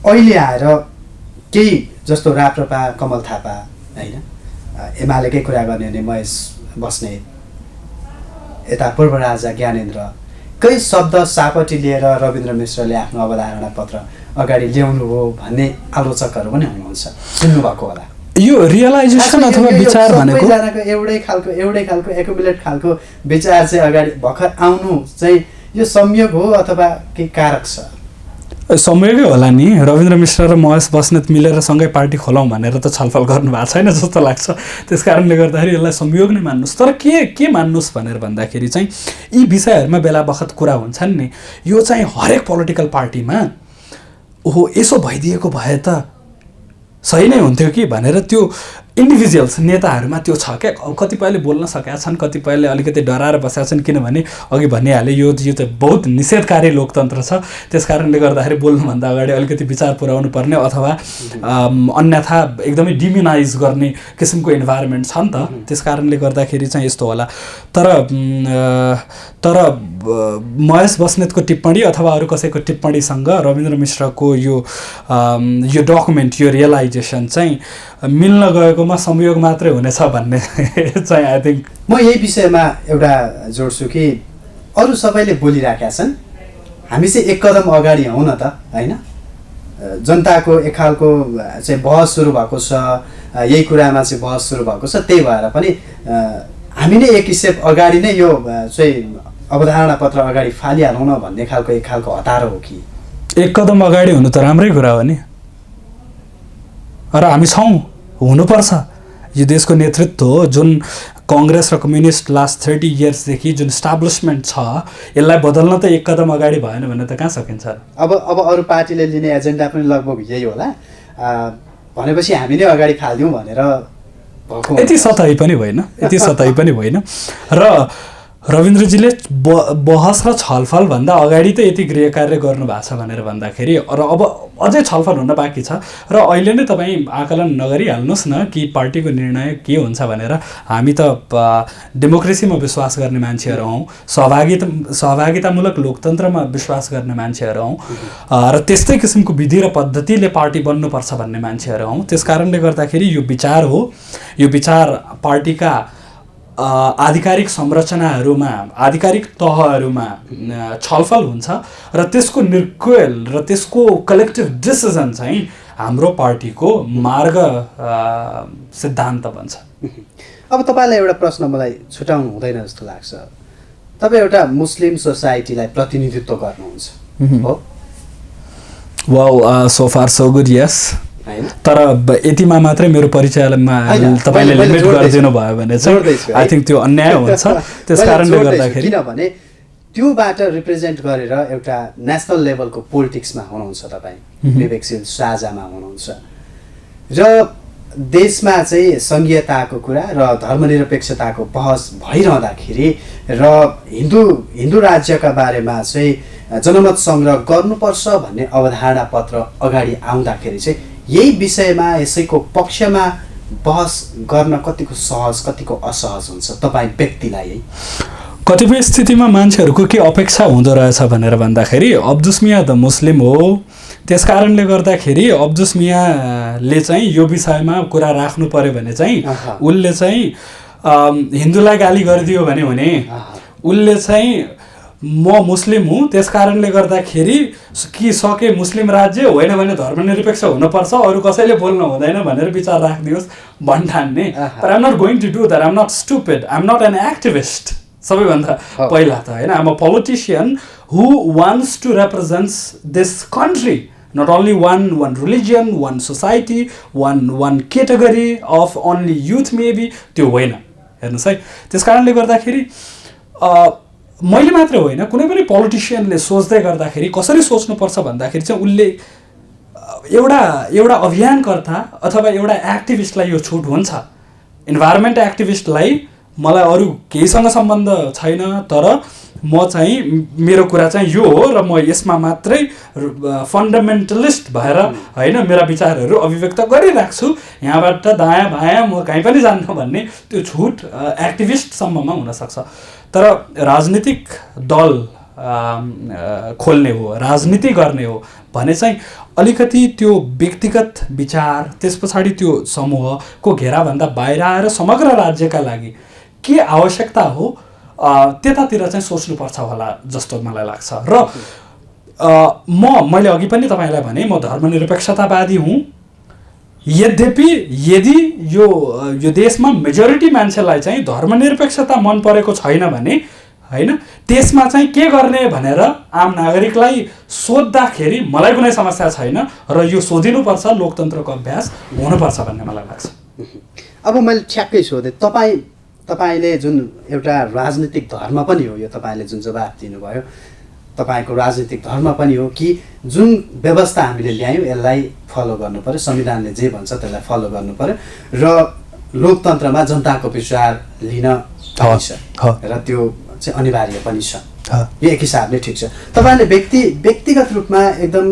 अहिले आएर केही जस्तो राप्रपा, कमल थापा होइन, एमालेकै कुरा गर्ने भने महेश बस्नेत, यता पूर्व राजा ज्ञानेन्द्र, केही शब्द सापट्टि लिएर रविन्द्र मिश्रले आफ्नो अवधारणा पत्र अगाडि ल्याउनु हो भन्ने आलोचकहरू पनि हुनुहुन्छ, सुन्नुभएको होला। यो रियलाइजेसन अथवा विचार भनेको एउटै खालको एकुमुलेट खालको विचार चाहिँ अगाडि भर्खर आउनु चाहिँ यो संयोग हो अथवा केही कारक छ? संयोगै होला नि। रविन्द्र मिश्र र महेश बस्नेत मिलेर सँगै पार्टी खोलौँ भनेर त छलफल गर्नु भएको छैन जस्तो लाग्छ। त्यस कारणले गर्दाखेरि यसलाई संयोग नै मान्नुहोस्। तर के मान्नुहोस् भनेर भन्दाखेरि चाहिँ यी विषयहरूमा बेला बखत कुरा हुन्छन् नि, यो चाहिँ हरेक पोलिटिकल पार्टीमा ओहो यसो भइदिएको भए त सही नै हुन्थ्यो कि भनेर त्यो इन्डिभिजुअल्स नेताहरूमा त्यो छ क्या। कतिपयले बोल्न सकेका छन्, कतिपयले अलिकति डराएर बसेका छन्, किनभने अघि भनिहालेँ यो त बहुत निषेधकारी लोकतन्त्र छ। त्यस कारणले गर्दाखेरि बोल्नुभन्दा अगाडि अलिकति विचार पुर्याउनु पर्ने अथवा अन्यथा एकदमै डिमिनाइज गर्ने किसिमको इन्भाइरोमेन्ट छ नि त। त्यस कारणले गर्दाखेरि चाहिँ यस्तो होला। तर महेश बस्नेतको टिप्पणी अथवा अरू कसैको टिप्पणीसँग रविन्द्र मिश्रको यो डकुमेन्ट, यो रियलाइजेसन चाहिँ मिल्न गएकोमा संयोग मात्रै हुनेछ भन्ने चाहिँ आई थिङ्क। म यही विषयमा एउटा जोड्छु कि अरू सबैले बोलिराखेका छन्, हामी चाहिँ एक कदम अगाडि हौँ न त, होइन? जनताको एक खालको चाहिँ बहस सुरु भएको छ, यही कुरामा चाहिँ बहस सुरु भएको छ। त्यही भएर पनि हामी नै एक स्टेप अगाडि नै यो चाहिँ अवधारणा पत्र अगाडि फालिहालौँ न भन्ने खालको एक खालको हतारो हो कि? एक कदम अगाडि हुनु त राम्रै कुरा हो नि, र हामी छौँ, हुनुपर्छ। यो देशको नेतृत्व हो, जुन कङ्ग्रेस र कम्युनिस्ट लास्ट 30 इयर्सदेखि जुन इस्टाब्लिसमेन्ट छ, यसलाई बदल्न त एक कदम अगाडि भएन भने त कहाँ सकिन्छ? अब अरू पार्टीले लिने एजेन्डा पनि लगभग यही होला, भनेपछि हामी नै अगाडि फालिदिउँ भनेर भएको। यति सतही पनि होइन। र रविन्द्रजीले बहस र छलफल भन्दा अगाडि त यति गृह कार्य गर्नु भएको छ भनेर भन्दाखेरि, र अब अझै छलफल हुन बाँकी छ। र अहिले नै तपाईँ आकलन नगरिहाल्नुहोस् न कि पार्टीको निर्णय के हुन्छ भनेर। हामी त डेमोक्रेसीमा विश्वास गर्ने मान्छेहरू हौँ, सहभागितामूलक लोकतन्त्रमा विश्वास गर्ने मान्छेहरू हौँ, र त्यस्तै किसिमको विधि र पद्धतिले पार्टी बन्नुपर्छ भन्ने मान्छेहरू हौँ। त्यस कारणले गर्दाखेरि यो विचार हो, यो विचार पार्टीका आधिकारिक संरचनाहरूमा, आधिकारिक तहहरूमा छलफल हुन्छ र त्यसको निर्क्वेल र त्यसको कलेक्टिभ डिसिजन चाहिँ हाम्रो पार्टीको मार्ग सिद्धान्त बन्छ। अब तपाईँलाई एउटा प्रश्न मलाई छुटाउनु हुँदैन जस्तो लाग्छ। तपाईँ एउटा मुस्लिम सोसाइटीलाई प्रतिनिधित्व गर्नुहुन्छ हो? Wow, so far so good, yes. तर यतिमा मात्रै मेरो परिचयमा तपाईँले लिमिट गरिदिनु भयो भने चाहिँ आई थिङ्क त्यो अन्याय हुन्छ। त्यस कारणले गर्दाखेरि, किनभने त्योबाट रिप्रेजेन्ट गरेर एउटा नेसनल लेभलको पोलिटिक्समा हुनुहुन्छ तपाईँ, विवेकशील साझामा हुनुहुन्छ, र देशमा चाहिँ सङ्घीयताको कुरा र धर्मनिरपेक्षताको बहस भइरहँदाखेरि र हिन्दू राज्यका बारेमा चाहिँ जनमत सङ्ग्रह गर्नुपर्छ भन्ने अवधारणा पत्र अगाडि आउँदाखेरि चाहिँ यही विषयमा, यसैको पक्षमा बहस गर्न कतिको सहज, कतिको असहज हुन्छ तपाईँ व्यक्तिलाई? कतिपय स्थितिमा मान्छेहरूको के अपेक्षा हुँदो रहेछ भनेर भन्दाखेरि, अब्दुस मियाँ त मुस्लिम हो, त्यस कारणले गर्दाखेरि अब्दुस मियाँले चाहिँ यो विषयमा कुरा राख्नु पर्यो भने चाहिँ उसले चाहिँ हिन्दूलाई गाली गरिदियो भने उसले चाहिँ म मुस्लिम हुँ, त्यस कारणले गर्दाखेरि कि सके मुस्लिम राज्य, होइन भने धर्मनिरपेक्ष हुनुपर्छ, अरू कसैले बोल्नु हुँदैन भनेर विचार राखिदियोस् भन्ठान्ने। पर I'm not going to do that, I'm not stupid, I'm not an activist. सबैभन्दा पहिला त होइन, I'm a politician who wants to represents this country, not only one religion, one society, one category of only youth maybe, त्यो होइन। हेर्नुहोस् है, त्यस कारणले गर्दाखेरि मैले मात्र होइन, कुनै पनि पोलिटिसियनले सोच्दै गर्दाखेरि कसरी सोच्नुपर्छ भन्दाखेरि चाहिँ उसले एउटा अभियानकर्ता अथवा एउटा एक्टिभिस्टलाई यो छुट हुन्छ। इन्भाइरोमेन्ट एक्टिभिस्टलाई मलाई अरू केहीसँग सम्बन्ध छैन, तर म चाहिँ मेरो कुरा चाहिँ यो हो र म यसमा मात्रै फन्डामेन्टलिस्ट भएर होइन मेरा विचारहरू अभिव्यक्त गरिराख्छु, यहाँबाट दायाँ बायाँ म कहीँ पनि जान्न भन्ने त्यो छुट एक्टिभिस्टसम्ममा हुनसक्छ। तर राजनीतिक दल खोल्ने हो, राजनीति गर्ने हो भने चाहिँ अलिकति त्यो व्यक्तिगत विचार, त्यस पछाडि त्यो समूहको घेराभन्दा बाहिर आएर समग्र राज्यका लागि के आवश्यकता हो त्यतातिर चाहिँ सोच्नुपर्छ होला जस्तो मलाई लाग्छ। र मैले अघि पनि तपाईँलाई भने म धर्मनिरपेक्षतावादी हुँ, यद्यपि यदि यो देशमा मेजोरिटी मान्छेलाई चाहिँ धर्मनिरपेक्षता मन परेको छैन भने होइन, त्यसमा चाहिँ के गर्ने भनेर आम नागरिकलाई सोद्धाखेरि मलाई कुनै समस्या छैन र यो सोधिनुपर्छ, लोकतन्त्रको अभ्यास हुनुपर्छ भन्ने मलाई लाग्छ। अब मैले ठ्याक्कै सोधेँ, तपाईँले जुन एउटा राजनीतिक धर्म पनि हो, यो तपाईँले जुन जवाब दिनुभयो तपाईँको राजनीतिक धर्म पनि हो कि जुन व्यवस्था हामीले ल्यायौँ यसलाई फलो गर्नु पर्यो, संविधानले जे भन्छ त्यसलाई फलो गर्नु पर्यो, र लोकतन्त्रमा जनताको विचार लिन पाइन्छ र त्यो चाहिँ अनिवार्य पनि छ। यो एक हिसाबले ठिक छ। तपाईँले व्यक्तिगत रूपमा एकदम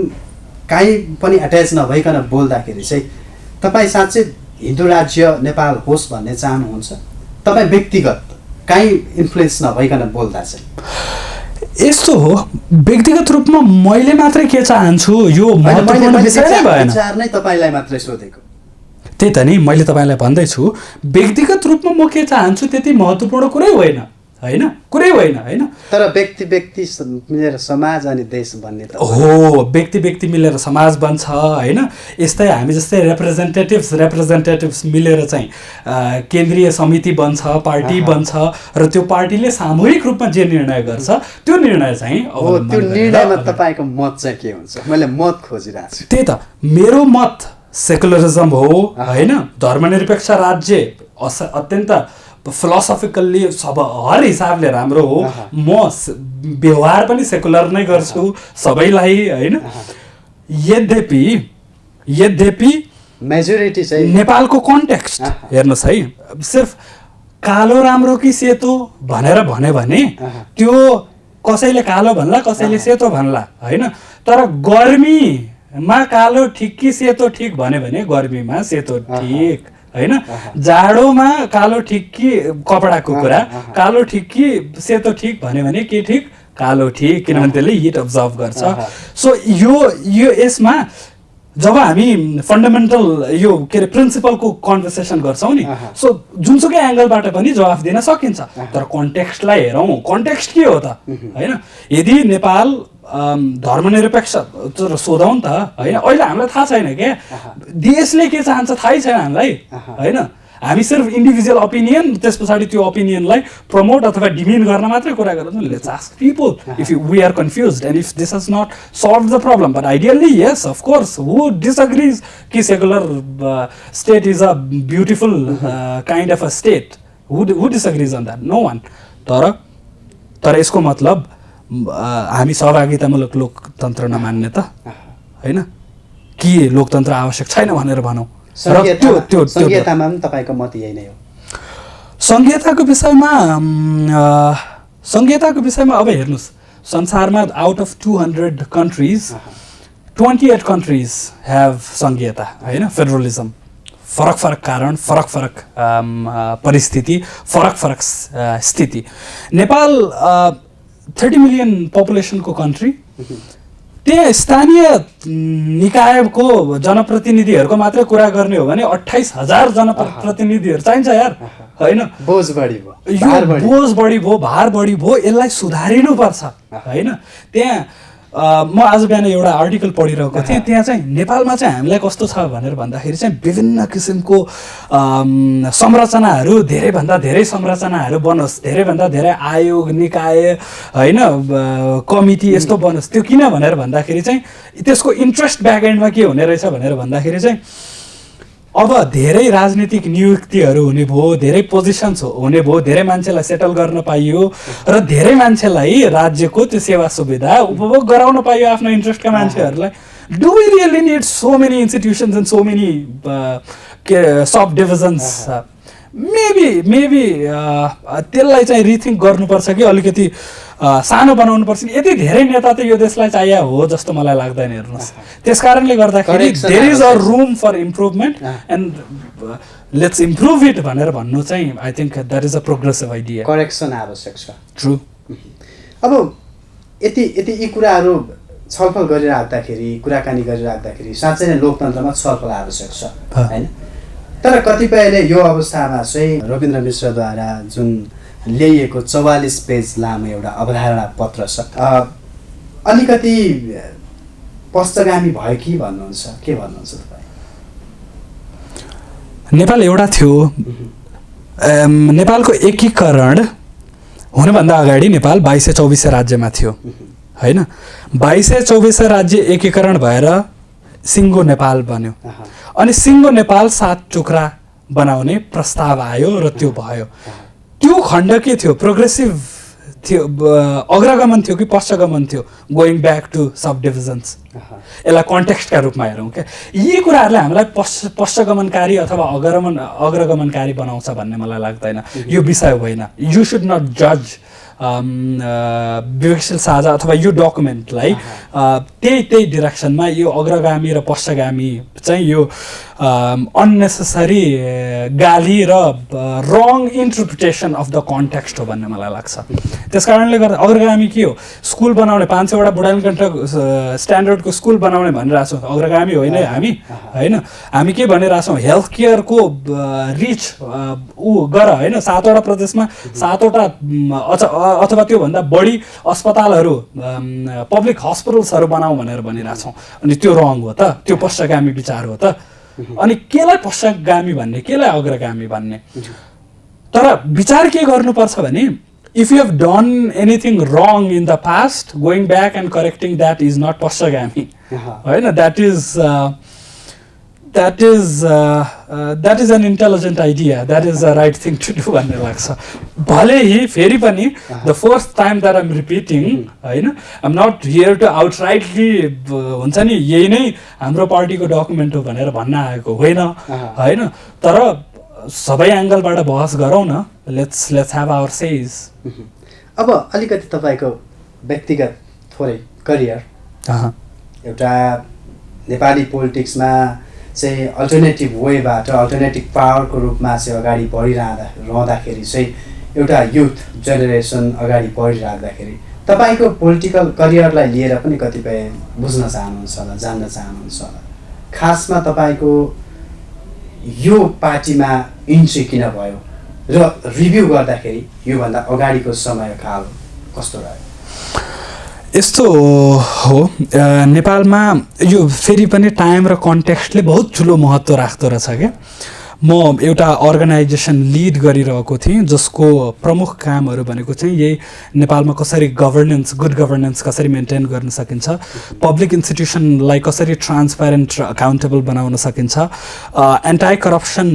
काहीँ पनि एट्याच नभइकन बोल्दाखेरि चाहिँ तपाईँ साँच्चै हिन्दू राज्य नेपाल होस् भन्ने चाहनुहुन्छ? तपाईँ व्यक्तिगत काहीँ इन्फ्लुएन्स नभइकन बोल्दा चाहिँ? यस्तो हो, व्यक्तिगत रूपमा मैले मात्रै के चाहन्छु यो महत्त्वपूर्ण विषय नै भएन। विचार नै तपाईँलाई मात्रै सोधेको। त्यही त नि, मैले तपाईँलाई भन्दैछु व्यक्तिगत रूपमा म के चाहन्छु त्यति महत्त्वपूर्ण कुरै होइन, होइन कुरै होइन, होइन। तर व्यक्ति मिलेर समाज अनि देश बन्ने त हो, व्यक्ति मिलेर समाज बन्छ, होइन। यस्तै हामी जस्तै रिप्रेजेन्टेटिभ्स मिलेर चाहिँ केन्द्रीय समिति बन्छ, पार्टी बन्छ र त्यो पार्टीले सामूहिक रूपमा जे निर्णय गर्छ त्यो निर्णय चाहिँ अब त्यो निर्णयमा तपाईँको मत चाहिँ के हुन्छ? मैले मत खोजिरहेको छु। त्यही त, मेरो मत सेकुलरिजम हो, होइन। धर्मनिरपेक्ष राज्य अत्यन्त फिलोसफिकल्ली हर हिसाबले राम्रो हो। म व्यवहार पनि सेकुलर नै गर्छु सबैलाई, होइन। यद्यपि मेजोरिटी चाहिँ नेपालको कन्टेक्स्ट हेर्नुहोस् है, सिर्फ कालो राम्रो कि सेतो भनेर भन्यो भने त्यो कसैले कालो भन्ला कसैले सेतो भन्ला, होइन। तर गर्मीमा कालो ठिक कि सेतो ठिक भन्यो भने गर्मीमा सेतो ठिक, होइन। जाडोमा कालो ठिक कि कपडाको कुरा, कालो ठिक कि सेतो ठिक भन्यो भने के ठिक? कालो ठिक, किनभने त्यसले हिट अब्जर्भ गर्छ। सो यो यसमा जब हामी फन्डामेन्टल यो के अरे प्रिन्सिपलको कन्भर्सेसन गर्छौँ नि, सो जुनसुकै एङ्गलबाट पनि जवाफ दिन सकिन्छ। तर कन्टेक्स्टलाई हेरौँ, कन्टेक्स्ट के हो त, होइन। यदि नेपाल धर्मनिरपेक्ष सोधौँ नि त, होइन। अहिले हामीलाई थाहा छैन क्या देशले के चाहन्छ, थाहै छैन हामीलाई, होइन। हामी सिर्फ इन्डिभिजुअल ओपिनियन, त्यस पछाडि त्यो ओपिनियनलाई प्रमोट अथवा डिमिन गर्न मात्रै कुरा गर्छौँ। Let's ask people if we are confused and if this has not solve the problem. But ideally yes, of course, who disagrees कि secular state is a beautiful kind of a state? Who disagrees on that? No one. तर यसको मतलब हामी सहभागितामूलक लोकतन्त्र नमान्ने त होइन कि लोकतन्त्र आवश्यक छैन भनेर भनौँ। संहितामा पनि तपाईँको मत यही नै हो? संहिताको विषयमा अब हेर्नुहोस्, संसारमा out of 200 countries 28 countries have संहिता, होइन। फेडरलिजम, फरक कारण, फरक परिस्थिति, फरक स्थिति। नेपाल 30 मिलियन पपुलेसनको कन्ट्री, त्यहाँ स्थानीय निकायको जनप्रतिनिधिहरूको मात्रै कुरा गर्ने हो भने 28,000 जनप्रतिनिधिहरू चाहिन्छ यार, होइन। बोझ बढी भयो, भार बढी भयो, यसलाई सुधारिनुपर्छ, होइन। त्यहाँ म आज बिहान एउटा आर्टिकल पढिरहेको थिएँ, त्यहाँ चाहिँ नेपालमा चाहिँ हामीलाई कस्तो छ भनेर भन्दाखेरि चाहिँ विभिन्न किसिमको संरचनाहरू, धेरैभन्दा धेरै संरचनाहरू बनोस्, धेरैभन्दा धेरै आयोग, निकाय, होइन, कमिटी यस्तो बनोस्। त्यो किन भनेर भन्दाखेरि चाहिँ त्यसको इन्ट्रेस्ट ब्याकएन्डमा के हुने रहेछ भनेर भन्दाखेरि चाहिँ अब धेरै राजनीतिक नियुक्तिहरू हुने भयो, धेरै पोजिसन्स हुने भयो, धेरै मान्छेलाई सेटल गर्न पाइयो र धेरै मान्छेलाई राज्यको त्यो सेवा सुविधा उपभोग गराउन पाइयो आफ्नो इन्ट्रेस्टका मान्छेहरूलाई। Do we really need so many institutions and so many sub divisions? Maybe त्यसलाई चाहिँ रिथिङ्क गर्नुपर्छ कि अलिकति सानो बनाउनुपर्छ कि यति धेरै नेता त यो देशलाई चाहिए हो जस्तो मलाई लाग्दैन। हेर्नुहोस्, त्यस कारणले गर्दाखेरि there is a room for improvement and let's improve it भनेर भन्नु चाहिँ I think that is a progressive idea. Correction आवश्यक छ। ट्रु। अब यति यी कुराहरू छलफल गरिराख्दाखेरि, कुराकानी गरिराख्दाखेरि साँच्चै नै लोकतन्त्रमा छलफल आवश्यक छ, होइन। तर कतिपयले यो अवस्थामा चाहिँ रविन्द्र मिश्रद्वारा जुन ल्याइएको 44 पेज लामो एउटा अवधारणा पत्र छ, अलिकति पश्चगामी भयो कि भन्नुहुन्छ? के भन्नुहुन्छ तपाईँ? नेपाल एउटा थियो, नेपालको एकीकरण हुनुभन्दा अगाडि नेपाल 2224 राज्यमा थियो, होइन। 2224 राज्य एकीकरण भएर सिङ्गो नेपाल बन्यो अनि सिङ्गो नेपाल 7 टुक्रा बनाउने प्रस्ताव आयो र त्यो भयो। त्यो खण्ड के थियो? प्रोग्रेसिभ थियो अग्रगमन थियो कि पश्चगमन थियो गोइङ ब्याक टु सब डिभिजन्स यसलाई कन्टेक्स्टका रूपमा हेरौँ क्या यी कुराहरूले हामीलाई पश्चगमनकारी अथवा अग्रगमनकारी बनाउँछ भन्ने मलाई लाग्दैन यो विषय होइन यु सुड नट जज विवेकशील साझा अथवा यो डकुमेन्टलाई त्यही डिरेक्सनमा यो अग्रगामी र पश्चगामी चाहिँ यो अननेसेसरी गाली र रङ इन्टरप्रिटेसन अफ द कन्टेक्स्ट हो भन्ने मलाई लाग्छ त्यस कारणले गर्दा अग्रगामी के हो स्कुल बनाउने 500वटा बुढानीकण्ठ स्ट्यान्डर्डको स्कुल बनाउने भनिरहेछौँ अग्रगामी होइन हामी के भनिरहेछौँ हेल्थ केयरको रिच गर होइन 7वटा प्रदेशमा 7वटा अथवा त्योभन्दा बढी अस्पतालहरू पब्लिक हस्पिटल्सहरू बनाऊ भनेर भनिरहेछौँ अनि त्यो रङ हो त त्यो पश्चगामी विचार हो त अनि केलाई पश्चगामी भन्ने केलाई अग्रगामी भन्ने तर विचार के गर्नुपर्छ भने if you have done anything wrong in the past going back and correcting that is not pashchagami right that is an intelligent idea that is the right thing to do भन्ने लाग्छ भले ही फेरि पनि the first time that I'm repeating हैन I'm not here to outrightly हुन्छ नि यही नै हाम्रो पार्टीको डकुमेन्ट हो भनेर भन्न आएको होइन हैन तर सबै एंगलबाट बहस गरौँ न लेट्स ह्याभ आवर सेज अब अलिकति तपाईको व्यक्तिगत थोरै करियर एउटा नेपाली पोलिटिक्समा चाहिँ अल्टरनेटिभ वेबाट अल्टरनेटिभ पावरको रूपमा चाहिँ अगाडि बढिरहँदाखेरि चाहिँ एउटा युथ जेनेरेसन अगाडि बढिराख्दाखेरि तपाईको पोलिटिकल करियरलाई लिएर पनि कतिपय बुझ्न चाहनुहुन्छ होला जान्न चाहनुहुन्छ होला खासमा तपाईको यो पार्टीमा इन्ट्री किन भयो र रिभ्यू गर्दाखेरि योभन्दा अगाडिको समयकाल कस्तो रह्यो यस्तो हो नेपालमा यो फेरि पनि टाइम र कन्टेक्स्टले बहुत ठुलो महत्त्व राख्दो रहेछ क्या म एउटा अर्गनाइजेसन लिड गरिरहेको थिएँ जसको प्रमुख कामहरू भनेको चाहिँ यही नेपालमा कसरी गुड गभर्नेन्स कसरी मेन्टेन गर्न सकिन्छ पब्लिक इन्स्टिट्युसनलाई कसरी ट्रान्सप्यारेन्ट र अकाउन्टेबल बनाउन सकिन्छ एन्टी करप्सन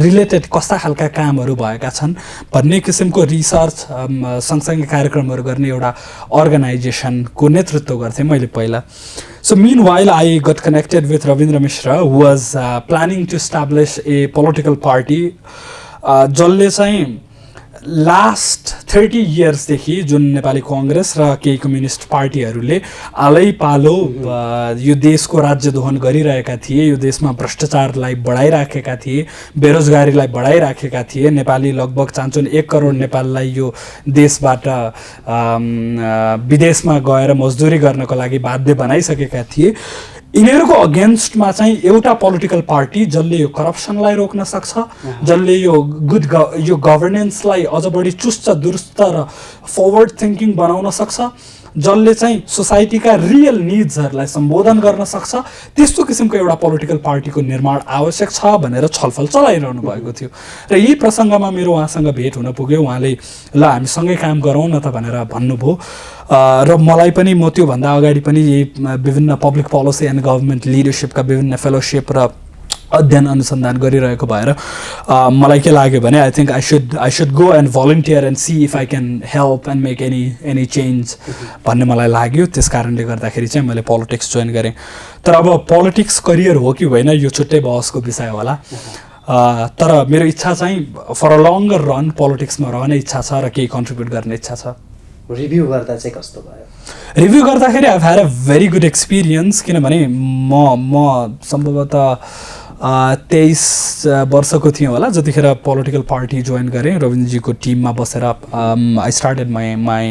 रिलेटेड कस्ता खालका कामहरू भएका छन् भन्ने किसिमको रिसर्च सँगसँगै कार्यक्रमहरू गर्ने एउटा अर्गनाइजेसनको नेतृत्व गर्थेँ मैले पहिला So meanwhile, I got connected with Ravindra Mishra, who was planning to establish a political party. जसले चाहिँ लास्ट 30 इयर्सदेखि जुन नेपाली कांग्रेस र केही कम्युनिस्ट पार्टीहरूले आलै पालो यो देशको राज्यदोहन गरिरहेका थिए यो देशमा भ्रष्टाचारलाई बढाइराखेका थिए बेरोजगारीलाई बढाइराखेका थिए नेपाली लगभग 1 करोड नेपाललाई यो देशबाट विदेशमा गएर मजदुरी गर्नको लागि बाध्य बनाइसकेका थिए यिनीहरूको अगेन्स्टमा चाहिँ एउटा पोलिटिकल पार्टी जसले यो करप्सनलाई रोक्न सक्छ जसले यो गभर्नेन्सलाई अझ बढी चुस्त दुरुस्त र फरवर्ड थिङ्किङ बनाउन सक्छ जसले चाहिँ सोसाइटीका रियल निड्सहरूलाई सम्बोधन गर्न सक्छ त्यस्तो किसिमको एउटा पोलिटिकल पार्टीको निर्माण आवश्यक छ भनेर छलफल चलाइरहनु भएको थियो र यही प्रसङ्गमा मेरो उहाँसँग भेट हुन पुग्यो उहाँले ल हामी सँगै काम गरौँ न त भनेर भन्नुभयो र मलाई पनि म त्योभन्दा अगाडि पनि यही विभिन्न पब्लिक पोलिसी एन्ड गभर्मेन्ट लिडरसिपका विभिन्न फेलोसिप र अध्ययन अनुसन्धान गरिरहेको भएर मलाई के लाग्यो भने I think I should go and volunteer and see if I can help and make any change भन्ने मलाई लाग्यो त्यस कारणले गर्दाखेरि चाहिँ मैले पोलिटिक्स जोइन गरेँ तर अब पोलिटिक्स करियर हो कि होइन यो छुट्टै बहसको विषय होला तर मेरो इच्छा चाहिँ फर अ लङ्गर रन पोलिटिक्समा रहने इच्छा छ र केही कन्ट्रिब्युट गर्ने इच्छा छ रिभ्यू गर्दा चाहिँ कस्तो भयो रिभ्यू गर्दाखेरि I had a very good experience किनभने म सम्भवतः 23 वर्षको थिएँ होला जतिखेर पोलिटिकल पार्टी जोइन गरेँ रविन्द्रजीको टिममा बसेर I started my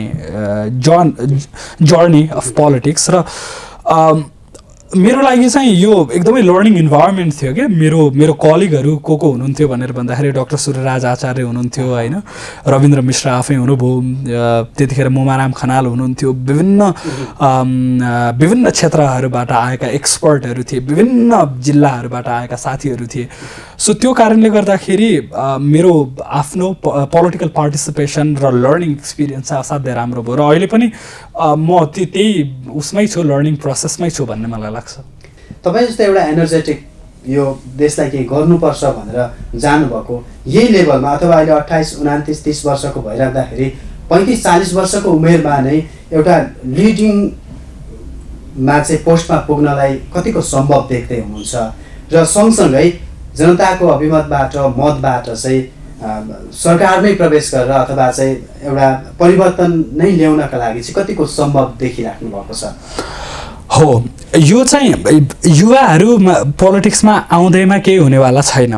journey of politics र मेरो लागि चाहिँ यो एकदमै लर्निङ इन्भाइरोमेन्ट थियो क्या मेरो कलिगहरू को हुनुहुन्थ्यो भनेर भन्दाखेरि डाक्टर सूर्यराज आचार्य हुनुहुन्थ्यो होइन रविन्द्र मिश्र आफै हुनुभयो त्यतिखेर मोमाराम खनाल हुनुहुन्थ्यो विभिन्न क्षेत्रहरूबाट आएका एक्सपर्टहरू थिए विभिन्न जिल्लाहरूबाट आएका साथीहरू थिए सो त्यो कारणले गर्दाखेरि मेरो आफ्नो पोलिटिकल पार्टिसिपेसन र लर्निङ एक्सपिरियन्स चाहिँ असाध्यै राम्रो भयो र अहिले पनि म त्यही उसमै छु लर्निङ प्रोसेसमै छु भन्ने मलाई लाग्छ तपाईँ जस्तो एउटा एनर्जेटिक यो देशलाई केही गर्नुपर्छ भनेर जानुभएको यही लेभलमा अथवा अहिले 28, 29, 30 वर्षको भइराख्दाखेरि 35-40 वर्षको उमेरमा नै एउटा लिडिङमा चाहिँ पोस्टमा पुग्नलाई कतिको सम्भव देख्दै हुनुहुन्छ र सँगसँगै जनताको अभिमतबाट मतबाट चाहिँ सरकारमै प्रवेश गरेर अथवा चाहिँ एउटा परिवर्तन नै ल्याउनका लागि चाहिँ कतिको सम्भव देखिराख्नु भएको छ? हो, यो चाहिँ युवाहरू पोलिटिक्समा आउँदैमा केही हुनेवाला छैन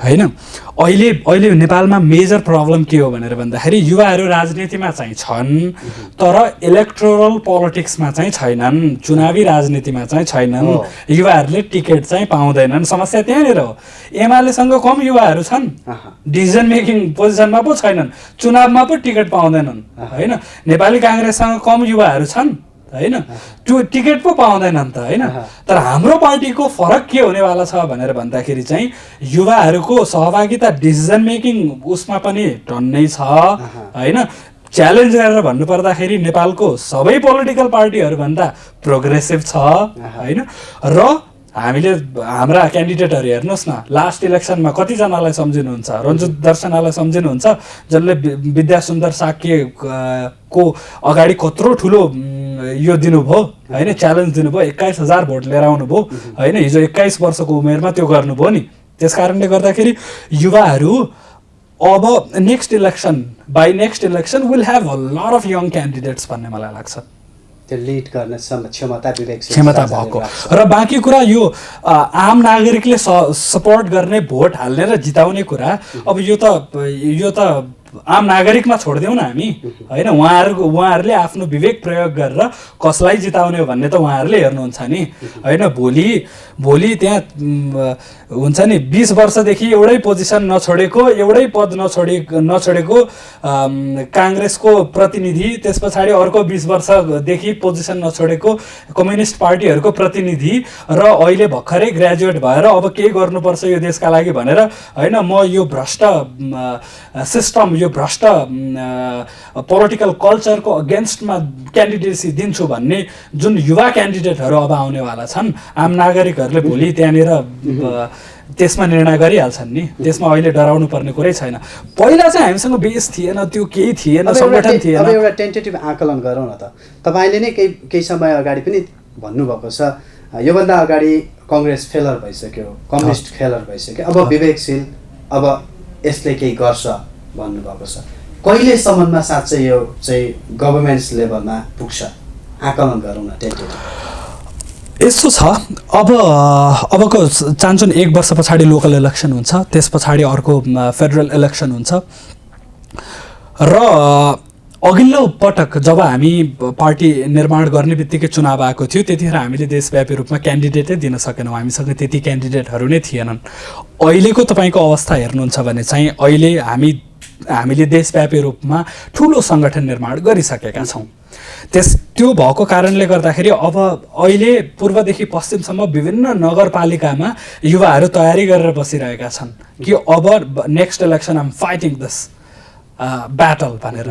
होइन। अहिले नेपालमा मेजर प्रब्लम के हो भनेर भन्दाखेरि युवाहरू राजनीतिमा चाहिँ छन् तर इलेक्टोरल पोलिटिक्समा चाहिँ छैनन्, चुनावी राजनीतिमा चाहिँ छैनन्, युवाहरूले टिकट चाहिँ पाउँदैनन्। समस्या त्यहाँनिर हो। एमालेसँग कम युवाहरू छन्, डिसिजन मेकिङ पोजिसनमा पो छैनन्, चुनावमा पो टिकट पाउँदैनन् होइन। नेपाली काङ्ग्रेससँग कम युवाहरू छन् होइन, त्यो टिकट पो पाउँदैनन् त होइन। तर हाम्रो पार्टीको फरक के हुनेवाला छ भनेर भन्दाखेरि चाहिँ युवाहरूको सहभागिता डिसिजन मेकिङ उसमा पनि टन्नै छ होइन। च्यालेन्ज गरेर भन्नुपर्दाखेरि नेपालको सबै पोलिटिकल पार्टीहरूभन्दा प्रोग्रेसिभ छ होइन। र हामीले हाम्रा क्यान्डिडेटहरू हेर्नुहोस् न, लास्ट इलेक्सनमा कतिजनालाई सम्झिनुहुन्छ? रञ्जित दर्शनालाई सम्झिनुहुन्छ, जसले विद्यासुन्दर साक्य को अगाडि कत्रो ठुलो यो दिनुभयो होइन, च्यालेन्ज दिनुभयो, 21,000 भोट लिएर आउनुभयो होइन। हिजो 21 वर्षको उमेरमा त्यो गर्नुभयो नि। त्यस कारणले गर्दाखेरि युवाहरू अब next election will have a lot of young candidates भन्ने मलाई लाग्छ। त्यो लिड गर्ने क्षमता भएको र बाँकी कुरा यो आम नागरिकले सपोर्ट गर्ने भोट हाल्ने र जिताउने कुरा अब यो त आम नागरिकमा छोडिदेऊ न हामी होइन। उहाँहरूले आफ्नो विवेक प्रयोग गरेर कसलाई जिताउने हो भन्ने त उहाँहरूले हेर्नुहुन्छ नि होइन। भोलि त्यहाँ हुन्छ नि 20 वर्षदेखि एउटै पोजिसन नछोडेको, एउटै पद नछोडेको काङ्ग्रेसको प्रतिनिधि, त्यस पछाडि अर्को 20 वर्षदेखि पोजिसन नछोडेको कम्युनिस्ट पार्टीहरूको प्रतिनिधि र अहिले भर्खरै ग्रेजुएट भएर अब के गर्नुपर्छ यो देशका लागि भनेर होइन, म यो भ्रष्ट सिस्टम, यो भ्रष्ट पोलिटिकल कल्चरको अगेन्स्टमा क्यान्डिडेसी दिन्छु भन्ने जुन युवा क्यान्डिडेटहरू अब आउनेवाला छन्, आम नागरिकहरूले भोलि त्यहाँनिर त्यसमा निर्णय गरिहाल्छन् नि। त्यसमा अहिले डराउनु पर्ने कुरै छैन। पहिला चाहिँ हामीसँग बेस थिएन, त्यो केही थिएन, सङ्गठन थिएन। अब एउटा टेन्टेटिभ आकलन गरौँ न त। तपाईँले नै केही समय अगाडि पनि भन्नुभएको छ योभन्दा अगाडि कङ्ग्रेस फेलर भइसक्यो, कम्युनिस्ट फेलर भइसक्यो, अब विवेकशील, अब यसले केही गर्छ भन्नुभएको छ। कहिलेसम्ममा साँच्चै यो चाहिँ गभर्मेन्ट्स लेभलमा पुग्छ? आकलन गरौँ न टेन्टेटिभ। यस्तो छ, अबको चान्चुन 1 वर्ष पछाडि लोकल इलेक्सन हुन्छ, त्यस पछाडि अर्को फेडरल इलेक्सन हुन्छ र अघिल्लो पटक जब हामी पार्टी निर्माण गर्ने बित्तिकै चुनाव आएको थियो त्यतिखेर हामीले देशव्यापी रूपमा क्यान्डिडेटै दिन सकेनौँ, हामीसँग त्यति क्यान्डिडेटहरू नै थिएनन्। अहिलेको तपाईँको अवस्था हेर्नुहुन्छ भने चाहिँ अहिले हामीले देशव्यापी रूपमा ठुलो सङ्गठन निर्माण गरिसकेका छौँ। त्यो भएको कारणले गर्दाखेरि अब अहिले पूर्वदेखि पश्चिमसम्म विभिन्न नगरपालिकामा युवाहरू तयारी गरेर बसिरहेका छन् कि अब next election I'm fighting this battle भनेर।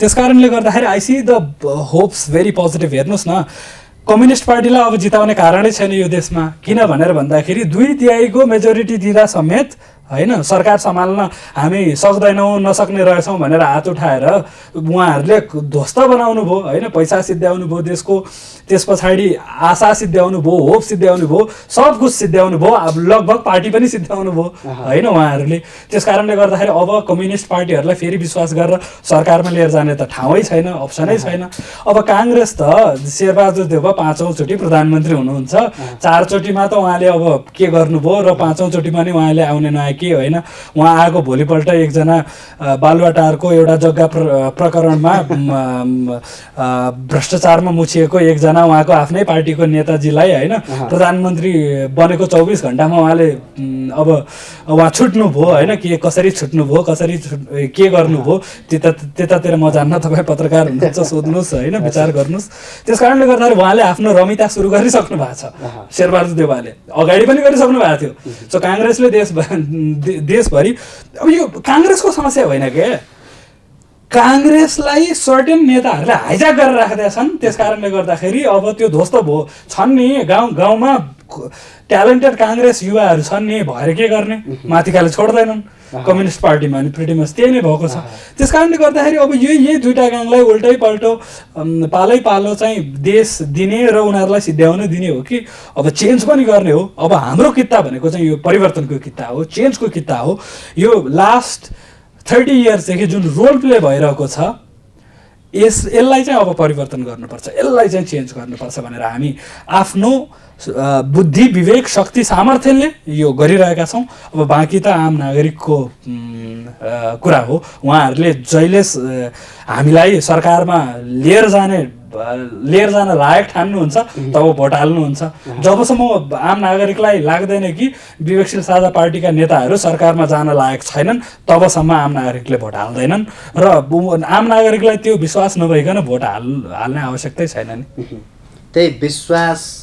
त्यस कारणले गर्दाखेरि I see the hopes very positive. हेर्नुहोस् न, कम्युनिस्ट पार्टीलाई अब जिताउने कारणै छैन यो देशमा। किन भनेर भन्दाखेरि 2/3 मेजोरिटी दिँदा समेत होइन सरकार सम्हाल्न हामी सक्दैनौँ, नसक्ने रहेछौँ भनेर हात उठाएर उहाँहरूले ध्वस्त बनाउनु भयो होइन। पैसा सिद्ध्याउनु भयो देशको, त्यस पछाडि आशा सिद्ध्याउनु भयो, होप सिद्ध्याउनु भयो, सब कुछ सिद्ध्याउनु भयो, अब लगभग पार्टी पनि सिद्ध्याउनु भयो होइन उहाँहरूले। त्यस कारणले गर्दाखेरि अब कम्युनिस्ट पार्टीहरूलाई फेरि विश्वास गरेर सरकारमा लिएर जाने त ठाउँै छैन, अप्सनै छैन। अब काङ्ग्रेस त शेरबहादुर देउवा 5औँ चोटि प्रधानमन्त्री हुनुहुन्छ, 4 चोटिमा त उहाँले अब के गर्नुभयो र 5औँ चोटिमा नै उहाँले आउने नआए के होइन। उहाँ आएको भोलिपल्ट एकजना बालुवाटारको एउटा जग्गा प्रकरणमा भ्रष्टाचारमा मुछिएको एकजना उहाँको आफ्नै पार्टीको नेताजीलाई होइन प्रधानमन्त्री बनेको 24 घण्टामा उहाँले अब उहाँ छुट्नुभयो होइन। कसरी छुट्नुभयो, के गर्नुभयो त्यतातिर म जान्न, तपाईँ पत्रकार हुनुहुन्छ सोध्नुहोस् होइन, विचार गर्नुहोस्। त्यस कारणले गर्दाखेरि उहाँले आफ्नो रमिता सुरु गरिसक्नु भएको छ। शेरबहादुर देउवाले अगाडि पनि गरिसक्नु भएको थियो। सो काङ्ग्रेसले देशभरि अब यो काङ्ग्रेसको समस्या होइन के, काङ्ग्रेसलाई सर्टेन नेताहरूले हाइज्याक गरेर राखेका छन्। त्यस कारणले गर्दाखेरि अब त्यो ध्वस्त भयो छन् नि गाउँमा ट्यालेन्टेड काङ्ग्रेस युवाहरू छन् नि, भएर के गर्ने, माथिकाले छोड्दैनन् कम्युनिस्ट पार्टीमा, अनि प्रिटी मच त्यही नै भएको छ। त्यस कारणले गर्दाखेरि अब यही दुईवटा गाउँलाई उल्टै पल्टो पालै पालो चाहिँ देश दिने र उनीहरूलाई सिद्ध्याउन दिने हो कि अब चेन्ज पनि गर्ने हो। अब हाम्रो किता भनेको चाहिँ यो परिवर्तनको किता हो, चेन्जको किता हो। यो लास्ट 30 इयर्सदेखि जुन रोल प्ले भइरहेको छ यसलाई चाहिँ अब परिवर्तन गर्नुपर्छ, यसलाई चाहिँ चेन्ज गर्नुपर्छ भनेर हामी आफ्नो बुद्धि विवेक शक्ति सामर्थ्यले यो गरिरहेका छौँ। अब बाँकी त आम नागरिकको कुरा हो। उहाँहरूले जहिले हामीलाई सरकारमा लिएर जान लायक ठान्नुहुन्छ तब भोट हाल्नुहुन्छ। जबसम्म आम नागरिकलाई लाग्दैन कि विवेकशील साझा पार्टीका नेताहरू सरकारमा जान लायक छैनन् तबसम्म आम नागरिकले भोट हाल्दैनन् र आम नागरिकलाई त्यो विश्वास नभइकन भोट हाल्ने आवश्यकतै छैन नि। त्यही विश्वास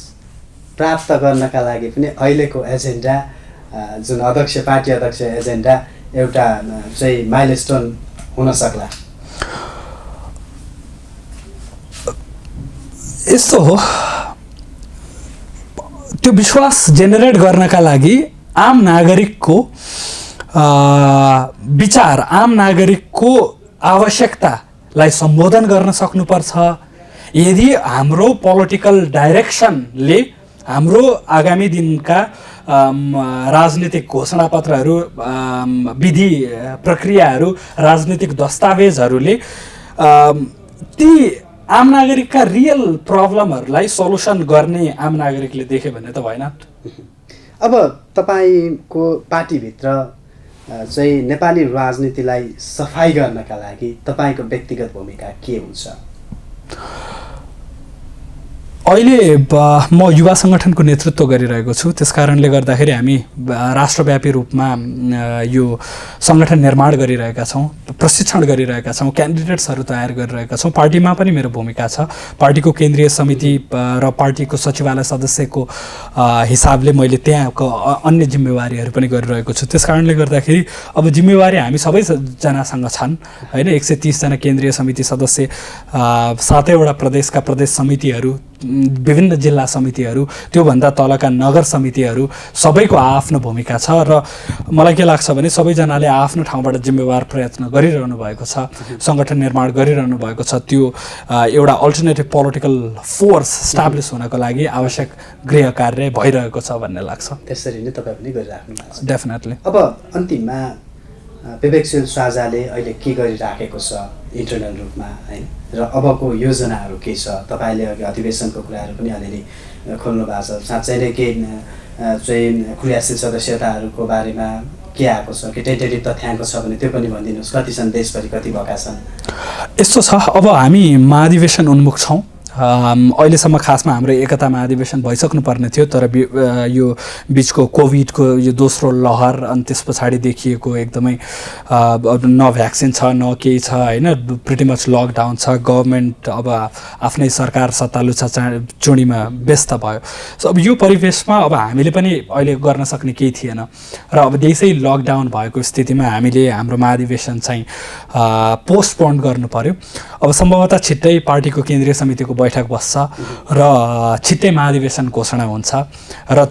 प्राप्त गर्नका लागि पनि अहिलेको एजेन्डा जुन पार्टी अध्यक्ष एजेन्डा एउटा चाहिँ माइलस्टोन हुन सक्ला। यस्तो हो, त्यो विश्वास जेनेरेट गर्नका लागि आम नागरिकको विचार, आम नागरिकको आवश्यकतालाई सम्बोधन गर्न सक्नुपर्छ। यदि हाम्रो पोलिटिकल डाइरेक्सनले हाम्रो आगामी दिनका राजनीतिक घोषणापत्रहरू, विधि प्रक्रियाहरू, राजनीतिक दस्तावेजहरूले ती आम नागरिकका रियल प्रब्लमहरूलाई सल्युसन गर्ने आम नागरिकले देख्यो भने त भएन। अब तपाईँको पार्टीभित्र चाहिँ नेपाली राजनीतिलाई सफाई गर्नका लागि तपाईँको व्यक्तिगत भूमिका के हुन्छ? अहिले म युवा सङ्गठनको नेतृत्व गरिरहेको छु। त्यस कारणले गर्दाखेरि हामी राष्ट्रव्यापी रूपमा यो सङ्गठन निर्माण गरिरहेका छौँ, प्रशिक्षण गरिरहेका छौँ, क्यान्डिडेट्सहरू तयार गरिरहेका छौँ। पार्टीमा पनि मेरो भूमिका छ। पार्टीको केन्द्रीय समिति र पार्टीको सचिवालय सदस्यको हिसाबले मैले त्यहाँको अन्य जिम्मेवारीहरू पनि गरिरहेको छु। त्यस कारणले गर्दाखेरि अब जिम्मेवारी हामी सबैजनासँग छन् होइन। 130 जना केन्द्रीय समिति सदस्य, 7वटा प्रदेशका प्रदेश समितिहरू, विभिन्न जिल्ला समितिहरू, त्योभन्दा तलका नगर समितिहरू, सबैको आफ्नो भूमिका छ र मलाई के लाग्छ भने सबैजनाले आफ्नो ठाउँबाट जिम्मेवार प्रयत्न गरिरहनु भएको छ, सङ्गठन निर्माण गरिरहनु भएको छ। त्यो एउटा अल्टरनेटिभ पोलिटिकल फोर्स स्टाब्लिस हुनको लागि आवश्यक गृह कार्य भइरहेको छ भन्ने लाग्छ। त्यसरी नै तपाईँ पनि गरिराख्नु भएको छ। डेफिनेटली। अब अन्तिममा विवेकशील साझाले अहिले के गरिराखेको छ इन्टरनल रूपमा होइन, र अबको योजनाहरू के छ? तपाईँले अघि अधिवेशनको कुराहरू पनि अलिअलि खोल्नु भएको छ। साँच्चै नै के चाहिँ क्रियाशील सदस्यताहरूको बारेमा के आएको छ, के टेन्टेटिभ तथ्याङ्क छ भने त्यो पनि भनिदिनुहोस्। कति छन् देशभरि, कति भएका छन्? यस्तो छ, अब हामी महाधिवेशन उन्मुख छौँ। अहिलेसम्म खासमा हाम्रो एकता महाधिवेशन भइसक्नु पर्ने थियो, तर यो बिचको कोभिडको यो दोस्रो लहर अनि त्यस पछाडि देखिएको एकदमै न भ्याक्सिन छ न केही छ होइन, प्रिटी मच लकडाउन छ, गभर्मेन्ट अब आफ्नै सरकार सत्तालु छ चुनीमा व्यस्त भयो। सो अब यो परिवेशमा अब हामीले पनि अहिले गर्न सक्ने केही थिएन र अब देशै लकडाउन भएको स्थितिमा हामीले हाम्रो महाधिवेशन चाहिँ पोस्टपोन गर्नु पर्यो। अब सम्भवतः छिट्टै पार्टीको केन्द्रीय समितिको बैठक बस्छ र छिट्टै महाधिवेशन घोषणा हुन्छ र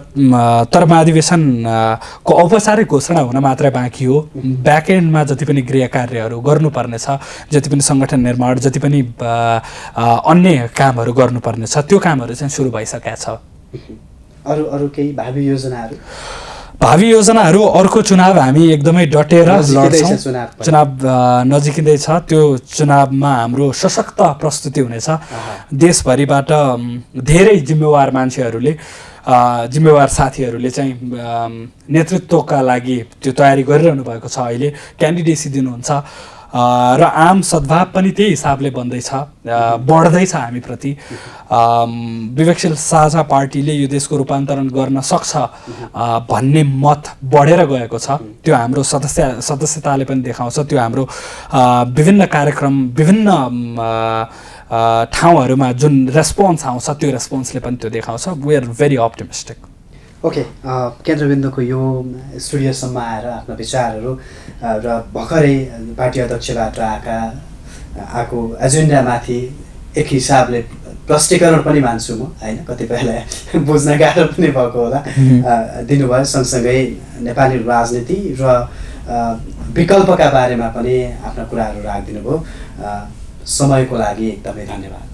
तर महाधिवेशनको औपचारिक घोषणा हुन मात्रै बाँकी हो। ब्याकएन्डमा जति पनि गृह कार्यहरू गर्नुपर्नेछ, जति पनि सङ्गठन निर्माण, जति पनि अन्य कामहरू गर्नुपर्नेछ, त्यो कामहरू चाहिँ सुरु भइसकेका छ। अरू केही भावी योजनाहरू? भावी योजनाहरू, अर्को चुनाव हामी एकदमै डटेर लड्छौँ। चुनाव नजिकिँदैछ। त्यो चुनावमा हाम्रो सशक्त प्रस्तुति हुनेछ। देशभरिबाट धेरै जिम्मेवार मान्छेहरूले, जिम्मेवार साथीहरूले चाहिँ नेतृत्वका लागि त्यो तयारी गरिरहनु भएको छ। अहिले क्यान्डिडेसी दिनुहुन्छ र आम सद्भाव पनि त्यही हिसाबले बन्दैछ, बढ्दैछ हामीप्रति। विवेकशील साझा पार्टीले यो देशको रूपान्तरण गर्न सक्छ भन्ने मत बढेर गएको छ। त्यो हाम्रो सदस्यताले पनि देखाउँछ। त्यो हाम्रो विभिन्न कार्यक्रम, विभिन्न ठाउँहरूमा जुन रेस्पोन्स आउँछ त्यो रेस्पोन्सले पनि त्यो देखाउँछ। We are very optimistic. Okay, केन्द्रबिन्दुको यो स्टुडियोसम्म आएर आफ्ना विचारहरू र भर्खरै पार्टी अध्यक्षबाट आएका आएको एजेन्डामाथि एक हिसाबले प्रष्टीकरण पनि मान्छु म होइन, कतिपयलाई बुझ्न गाह्रो पनि भएको होला दिनुभयो। सँगसँगै नेपाली राजनीति र विकल्पका बारेमा पनि आफ्ना कुराहरू राखिदिनु भयो। समयको लागि एकदमै धन्यवाद।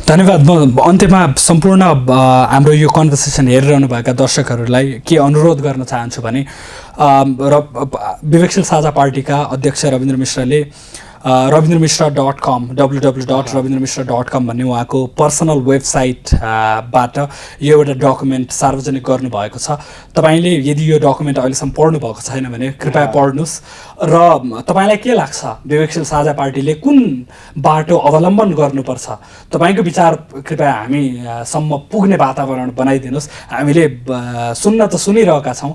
धन्यवाद। म अन्त्यमा सम्पूर्ण हाम्रो यो कन्भर्सेसन हेरिरहनुभएका दर्शकहरूलाई के अनुरोध गर्न चाहन्छु भने विवेकशील साझा पार्टीका अध्यक्ष रविन्द्र मिश्रले ravindramishra.com www.ravindramishra.com भन्ने उहाँको पर्सनल वेबसाइटबाट यो एउटा डकुमेन्ट सार्वजनिक गर्नुभएको छ। तपाईँले यदि यो डकुमेन्ट अहिलेसम्म पढ्नु भएको छैन भने कृपया पढ्नुहोस् र तपाईँलाई के लाग्छ विवेकशील साझा पार्टीले कुन बाटो अवलम्बन गर्नुपर्छ, तपाईँको विचार कृपया हामीसम्म पुग्ने वातावरण बनाइदिनुहोस्। हामीले सुन्न त सुनिरहेका छौँ,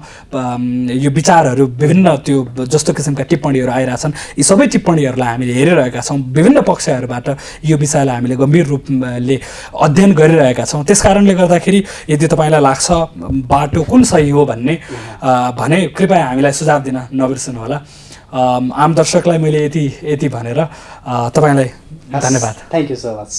यो विचारहरू विभिन्न त्यो जस्तो किसिमका टिप्पणीहरू आइरहेछन्, यी सबै टिप्पणीहरूलाई हामीले हेरिरहेका छौँ। विभिन्न पक्षहरूबाट यो विषयलाई हामीले गम्भीर रूपले अध्ययन गरिरहेका छौँ। त्यस कारणले गर्दाखेरि यदि तपाईँलाई लाग्छ बाटो कुन सही हो भने कृपया हामीलाई सुझाव दिन नबिर्सनुहोला। आम दर्शकलाई मैले यति भनेर तपाईँलाई धन्यवाद। Thank you so much.